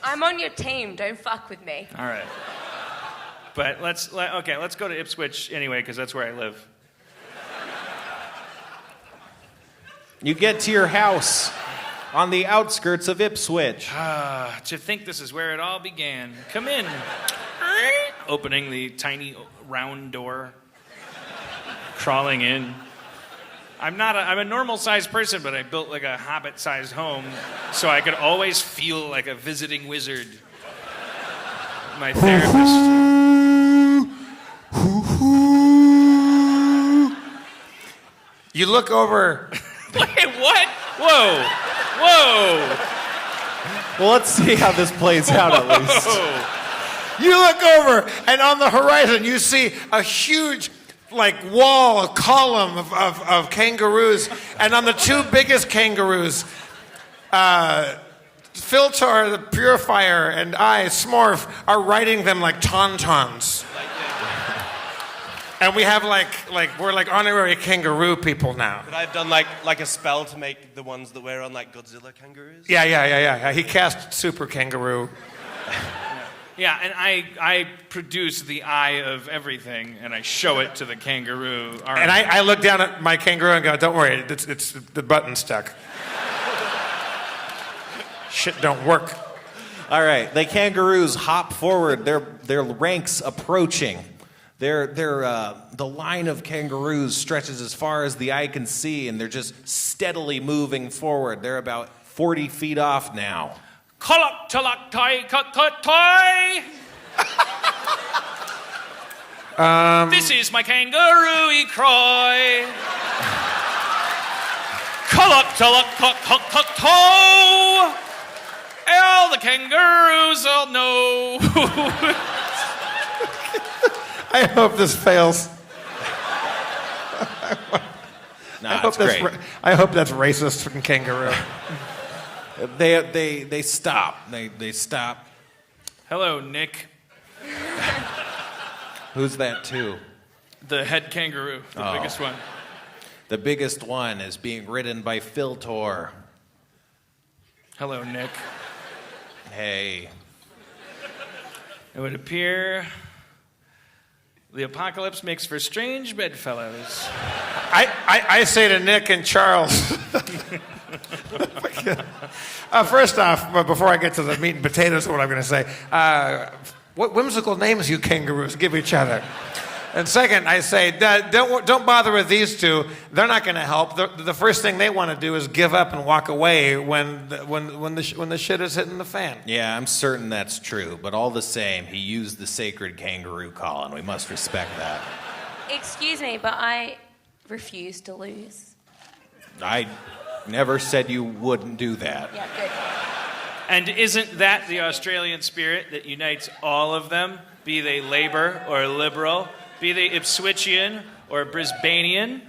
I'm on your team. Don't fuck with me. All right. But let's go to Ipswich anyway, because that's where I live. You get to your house on the outskirts of Ipswich. To think this is where it all began. Come in. Opening the tiny round door. Crawling in. I'm a normal-sized person, but I built like a hobbit-sized home so I could always feel like a visiting wizard. My therapist. You look over. Wait, what? Whoa. Well, let's see how this plays out at least. You look over, and on the horizon, you see a huge, wall, a column of kangaroos, and on the two biggest kangaroos, Filtar, the purifier, and I, Smorf, are riding them like tauntauns. And we have we're honorary kangaroo people now. Could I have done like a spell to make the ones that we're on Godzilla kangaroos? Yeah. He cast super kangaroo. Yeah, and I produce the eye of everything, and I show it to the kangaroo. All right. And I look down at my kangaroo and go, don't worry, it's the button stuck. Shit don't work. All right, the kangaroos hop forward. Their ranks approaching. The line of kangaroos stretches as far as the eye can see, and they're just steadily moving forward. They're about 40 feet off now. Kolok talak toi toi. This is my kangaroo cry. Kolok talak toe. All the kangaroos all know. I hope this fails. It's great. I hope that's racist from kangaroo. They stop. They stop. Hello, Nick. Who's that too? The head kangaroo, the biggest one. The biggest one is being ridden by Phil Tor. Hello, Nick. Hey. It would appear the apocalypse makes for strange bedfellows. I say to Nick and Charles. First off, before I get to the meat and potatoes of what I'm going to say, what whimsical names you kangaroos give each other. And second, I say, don't bother with these two. They're not going to help. The first thing they want to do is give up and walk away when the shit is hitting the fan. Yeah, I'm certain that's true. But all the same, he used the sacred kangaroo call, and we must respect that. Excuse me, but I refuse to lose. I never said you wouldn't do that. Yeah, good. And isn't that the Australian spirit that unites all of them, be they Labour or Liberal, be they Ipswichian or Brisbanean?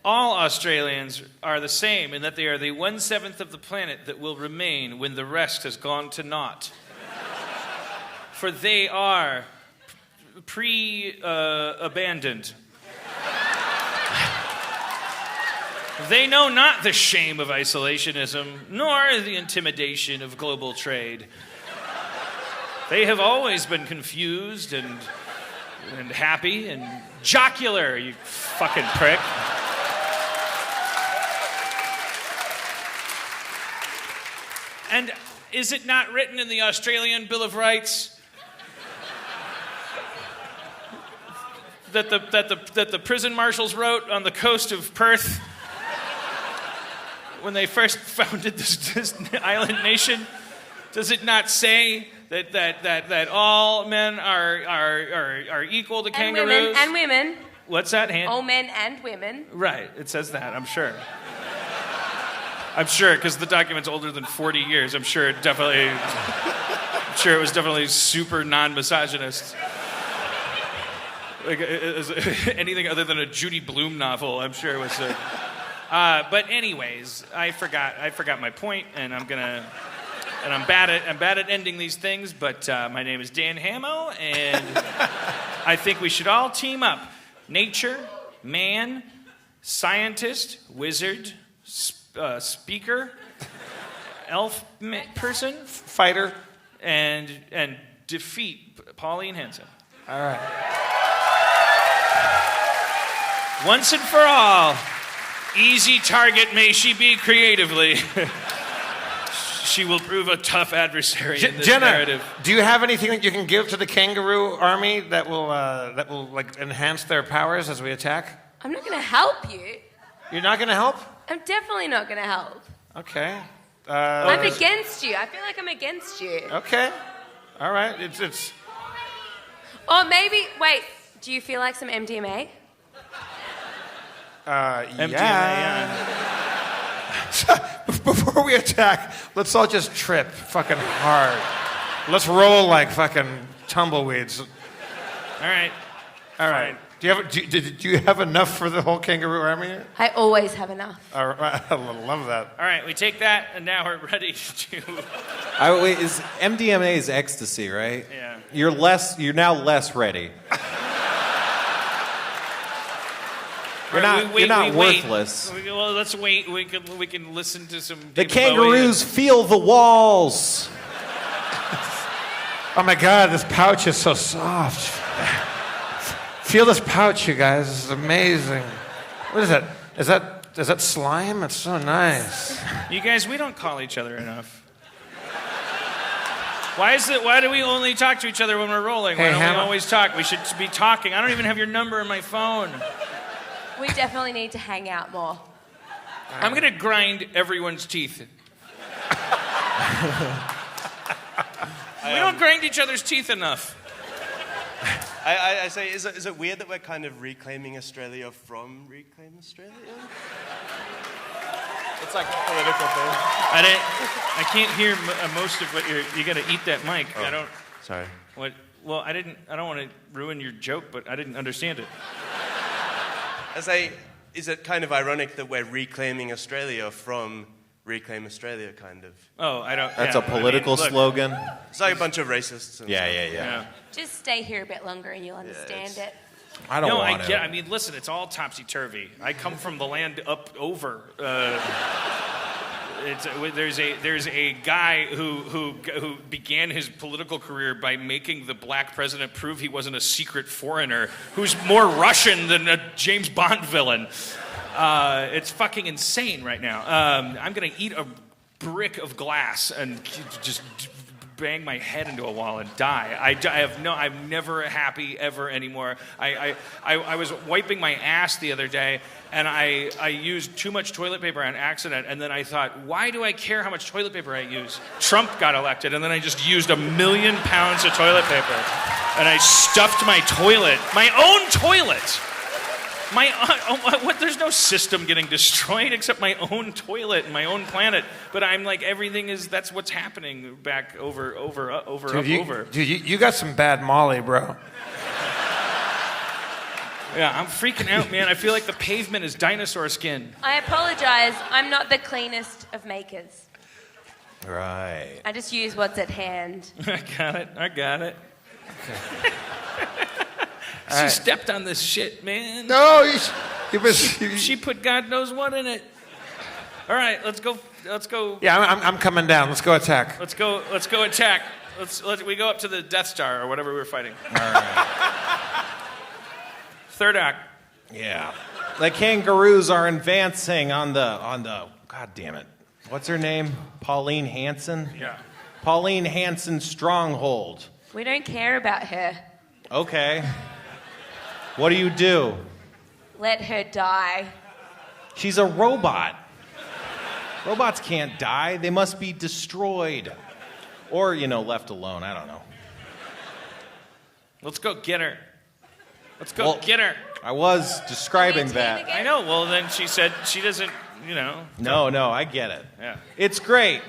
All Australians are the same in that they are the 1/7 of the planet that will remain when the rest has gone to naught. For they are abandoned. They know not the shame of isolationism, nor the intimidation of global trade. They have always been confused and happy and jocular, you fucking prick. And is it not written in the Australian Bill of Rights that the prison marshals wrote on the coast of Perth when they first founded this island nation? Does it not say that all men are equal to kangaroos? And women. What's that, Han? All men and women. Right, it says that, I'm sure. I'm sure, because the document's older than 40 years. I'm sure it was definitely super non-misogynist. Like, anything other than a Judy Blume novel, I'm sure it was. But anyways, I forgot my point, and I'm bad at ending these things. But my name is Dan Hamo, and I think we should all team up: nature, man, scientist, wizard, speaker, elf person, Fighter. and defeat Pauline Hanson. All right. Once and for all, easy target may she be creatively. She will prove a tough adversary in this Jenna, narrative. do you have anything that you can give to the kangaroo army that will like enhance their powers as we attack? I'm not going to help you. You're not going to help? I'm definitely not going to help. Okay. I'm against you. I feel like I'm against you. Okay. All right. It's. Or maybe, wait, do you feel like some MDMA? MDMA, Yeah. Before we attack, let's all just trip fucking hard. Let's roll like fucking tumbleweeds. All right. All right. Do you have enough for the whole kangaroo army? I always have enough. All right. I love that. All right, we take that, and now we're ready to... Wait, is MDMA is ecstasy, right? Yeah. You're now less ready. You're not worthless. Well, let's wait. We can listen to some... The David kangaroos feel the walls. Oh my God, this pouch is so soft. Feel this pouch, you guys. This is amazing. What is that? Is that slime? It's so nice. You guys, we don't call each other enough. Why do we only talk to each other when we're rolling? Why don't we always talk? We should be talking. I don't even have your number in my phone. We definitely need to hang out more. I'm going to grind everyone's teeth. We don't grind each other's teeth enough. I say, is it weird that we're kind of reclaiming Australia from Reclaim Australia? It's like a political thing. I can't hear most of what you got to eat that mic. Oh, I don't. Sorry. What? Well, I don't want to ruin your joke, but I didn't understand it. I say, is it kind of ironic that we're reclaiming Australia from Reclaim Australia, kind of? Oh, I don't. That's yeah, a political look, slogan. It's like a bunch of racists. And Yeah. Just stay here a bit longer and you'll understand it. I don't want to. I mean, listen, it's all topsy-turvy. I come from the land up over. There's a guy who began his political career by making the black president prove he wasn't a secret foreigner who's more Russian than a James Bond villain. It's fucking insane right now. I'm gonna eat a brick of glass and just bang my head into a wall and die. I'm never happy ever anymore. I was wiping my ass the other day and I used too much toilet paper on accident, and then I thought, why do I care how much toilet paper I use? Trump got elected, and then I just used 1 million pounds of toilet paper and I stuffed my toilet, my own toilet. There's no system getting destroyed except my own toilet and my own planet. But I'm like, that's what's happening back over. Dude, you got some bad Molly, bro. Yeah, I'm freaking out, man. I feel like the pavement is dinosaur skin. I apologize. I'm not the cleanest of makers. Right. I just use what's at hand. I got it. She stepped on this shit, man. No, She put God knows what in it. All right, let's go. Yeah, I'm coming down. Let's go attack. Let's go attack. We go up to the Death Star or whatever we were fighting. All right. Third act. Yeah. The kangaroos are advancing on the. God damn it. What's her name? Pauline Hanson? Yeah. Pauline Hanson stronghold. We don't care about her. Okay. What do? Let her die. She's a robot. Robots can't die. They must be destroyed. Or, left alone. I don't know. Let's go get her. Get her. I was describing that. I know. Well, then she said she doesn't, No, I get it. Yeah. It's great.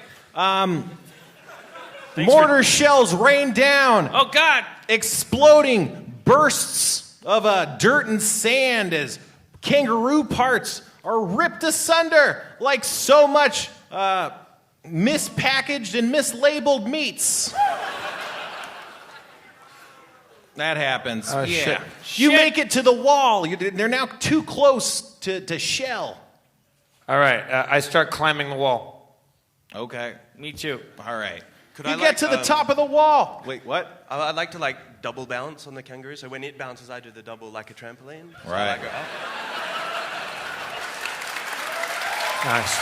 Mortar shells rain down. Oh, God. Exploding bursts of dirt and sand as kangaroo parts are ripped asunder like so much mispackaged and mislabeled meats. That happens. Oh, yeah. shit. You make it to the wall. They're now too close to shell. All right, I start climbing the wall. Okay. Me too. All right. Could you I, get to the top of the wall. Wait, what? I'd like to double bounce on the kangaroo. So when it bounces, I do the double like a trampoline. So Right. I go up. Nice.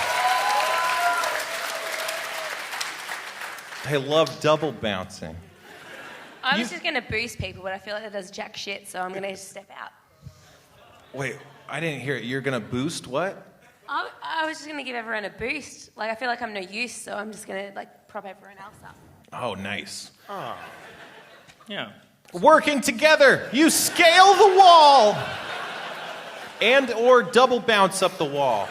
I love double bouncing. I was just going to boost people, but I feel like that does jack shit, so I'm going to step out. Wait, I didn't hear it. You're going to boost what? I was just going to give everyone a boost. Like, I feel like I'm no use, so I'm just going to, prop everyone else up. Oh, nice. Oh. Yeah. Working together, you scale the wall and or double bounce up the wall.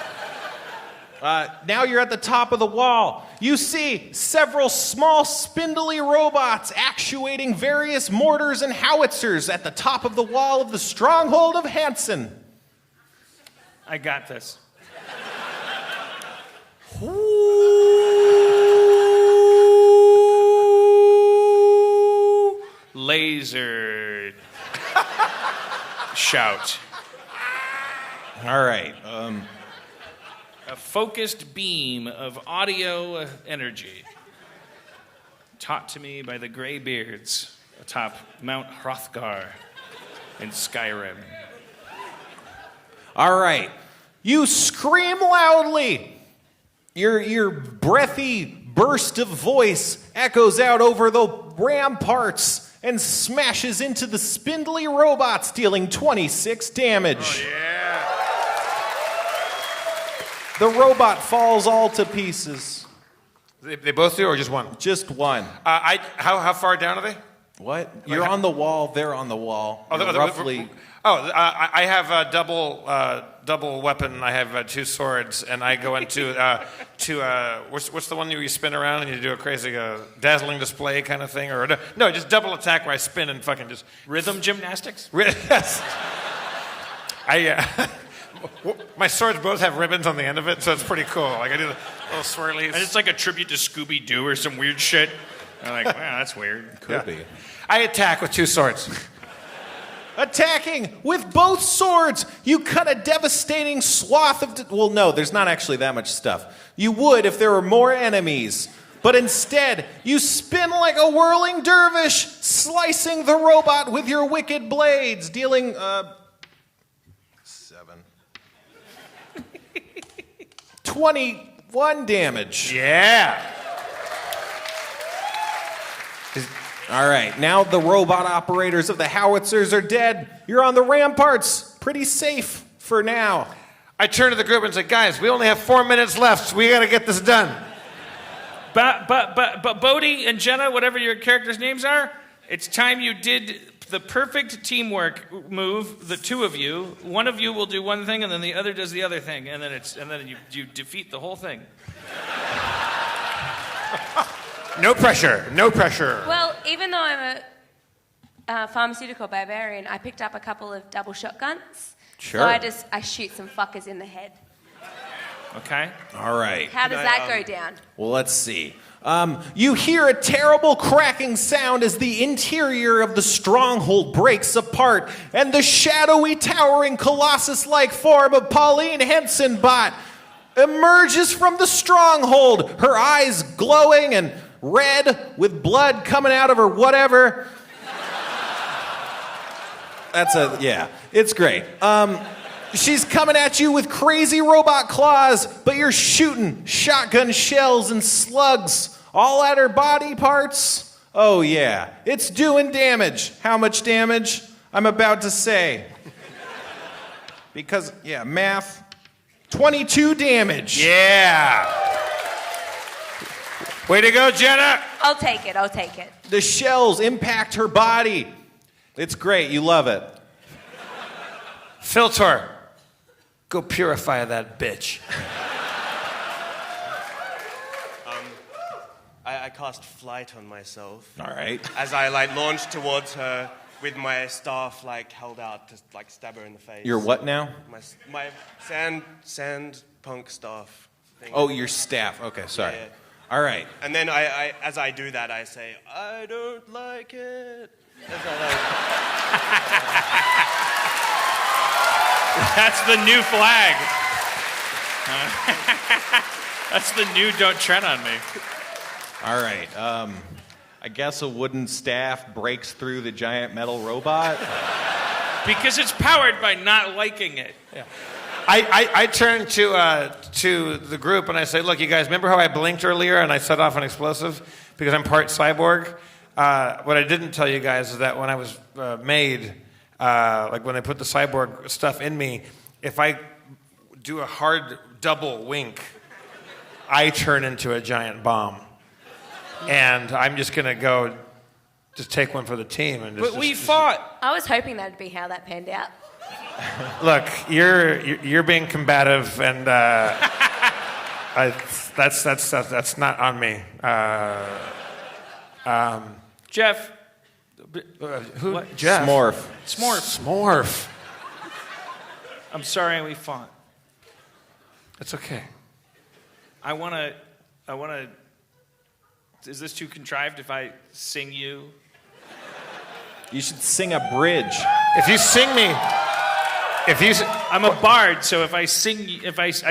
Now you're at the top of the wall. You see several small spindly robots actuating various mortars and howitzers at the top of the wall of the stronghold of Hanson. I got this. Laser shout. All right. A focused beam of audio energy taught to me by the gray beards atop Mount Hrothgar in Skyrim. All right. You scream loudly. Your breathy burst of voice echoes out over the ramparts and smashes into the spindly robots, dealing 26 damage. Oh, yeah. The robot falls all to pieces. They both do, or just one? Just one. How far down are they? What? You're on the wall, they're on the wall. Oh, Roughly. I have a double weapon. I have two swords, and I go into what's the one where you spin around and you do a crazy dazzling display kind of thing, or no, just double attack where I spin and fucking just Rhythm gymnastics? Yes. My swords both have ribbons on the end of it, so it's pretty cool. Like I do the little swirlies. And it's like a tribute to Scooby-Doo or some weird shit. I'm like, wow, that's weird. Could be. I attack with two swords. Attacking with both swords, you cut a devastating swath of... well, no, there's not actually that much stuff. You would if there were more enemies. But instead, you spin like a whirling dervish, slicing the robot with your wicked blades, dealing, 21 damage. Yeah. All right, now the robot operators of the howitzers are dead. You're on the ramparts. Pretty safe for now. I turn to the group and say, guys, we only have 4 minutes left, so we got to get this done. But Bodhi and Jenna, whatever your characters' names are, it's time you did the perfect teamwork move. The two of you, one of you will do one thing, and then the other does the other thing, and then you defeat the whole thing. No pressure. No pressure. Well, even though I'm a pharmaceutical barbarian, I picked up a couple of double shotguns. Sure. So I shoot some fuckers in the head. Okay. All right. How does that go down? Well, let's see. You hear a terrible cracking sound as the interior of the stronghold breaks apart, and the shadowy, towering, colossus-like form of Pauline Henson-Bot emerges from the stronghold, her eyes glowing and red with blood coming out of her whatever. It's great. She's coming at you with crazy robot claws, but you're shooting shotgun shells and slugs all at her body parts. Oh yeah, it's doing damage. How much damage? I'm about to say. Because, math. 22 damage. Yeah. Way to go, Jenna. I'll take it. The shells impact her body. It's great. You love it. Filtor, go purify that bitch. I cast flight on myself. All right. As I launch towards her with my staff held out to stab her in the face. Your what now? My sand punk staff thing. Oh, your staff. Okay, sorry. Yeah. All right. And then I as I do that, I say, I don't like it. That's the new flag. That's the new "Don't Tread on Me." All right. I guess a wooden staff breaks through the giant metal robot. Because it's powered by not liking it. Yeah. I turn to the group and I say, look, you guys, remember how I blinked earlier and I set off an explosive because I'm part cyborg? What I didn't tell you guys is that when I was made, when I put the cyborg stuff in me, if I do a hard double wink, I turn into a giant bomb. And I'm just going to go just take one for the team. And but we fought. I was hoping that'd be how that panned out. Look, you're being combative, and that's not on me. Jeff. Who? What? Jeff. Smorf. I'm sorry we fought. It's okay. I wanna. Is this too contrived if I sing you? You should sing a bridge. If you sing me, I'm a bard, so if I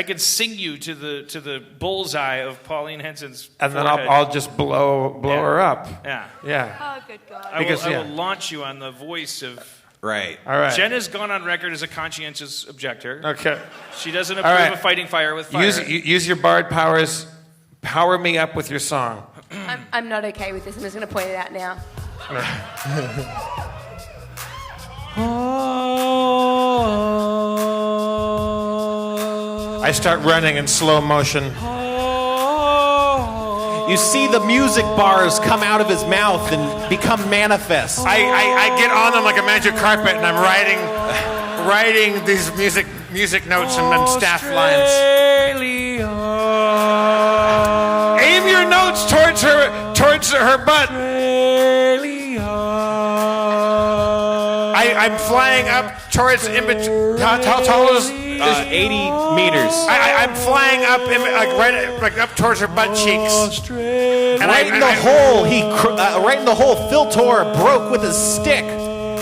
can sing you to the bullseye of Pauline Henson's and then forehead. I'll just blow her up. Yeah. Yeah. Oh, good God. I will launch you on the voice of. Right. All right. Jen has gone on record as a conscientious objector. Okay. She doesn't approve of fighting fire with fire. Use your bard powers. Power me up with your song. I'm not okay with this. I'm just going to point it out now. I start running in slow motion. You see the music bars come out of his mouth and become manifest. I get on them like a magic carpet, and I'm writing these music notes and staff lines. Aim your notes towards her butt. I'm flying up towards how tall is 80 meters. I'm flying up right up towards her butt cheeks. And right in the hole, Filtor broke with his stick.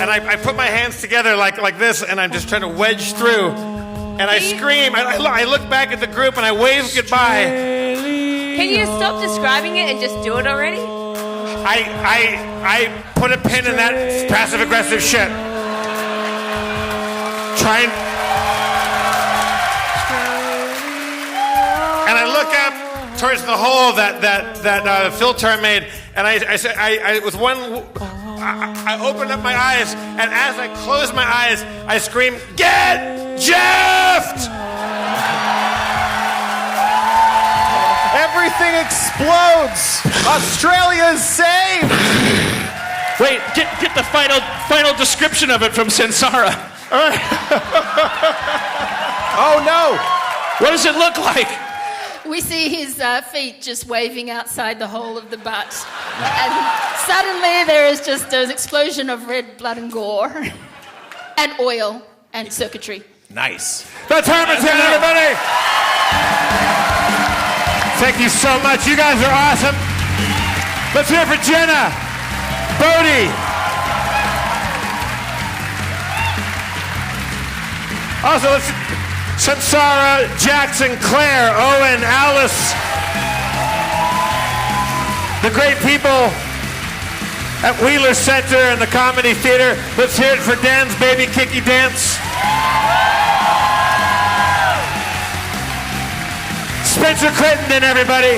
and I put my hands together like this, and I'm just trying to wedge through. And I scream, and I look back at the group, and I wave goodbye. Can you stop describing it and just do it already? I put a pin in that passive-aggressive shit. And I look up towards the hole that Phil Tar made, and I open up my eyes, and as I close my eyes, I scream, "Get Jeffed!" Everything explodes. Australia is saved. Wait, get the final description of it from Sansara. Oh no! What does it look like? We see his feet just waving outside the hole of the butt. And suddenly there is just an explosion of red blood and gore. And oil and circuitry. Nice. That's Harmontown, everybody! Thank you so much. You guys are awesome. Let's hear it for Jenna, Bodie. Also, let's Sansara, Jackson, Claire, Owen, Alice. The great people at Wheeler Center and the Comedy Theater. Let's hear it for Dan's Baby Kicky Dance. Spencer Crittenden, everybody.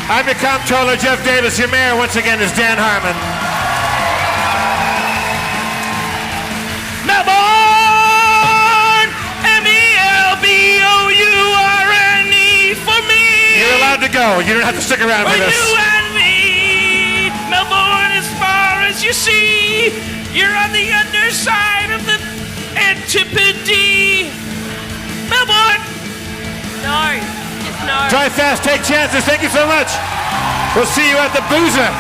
I'm your comptroller, Jeff Davis. Your mayor, once again, is Dan Harmon. Melbourne! MELBOURNE for me! You're allowed to go. You don't have to stick around For with us. you and me, Melbourne, as far as you see, you're on the underside of the Antipode. Melbourne! No, just no. Drive fast, take chances. Thank you so much. We'll see you at the Boozer.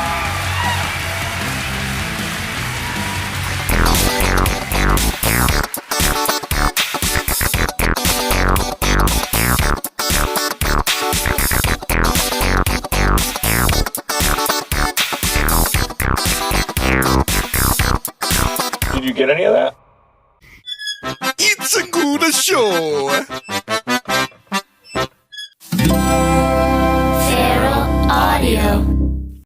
Did you get any of that? It's a good show.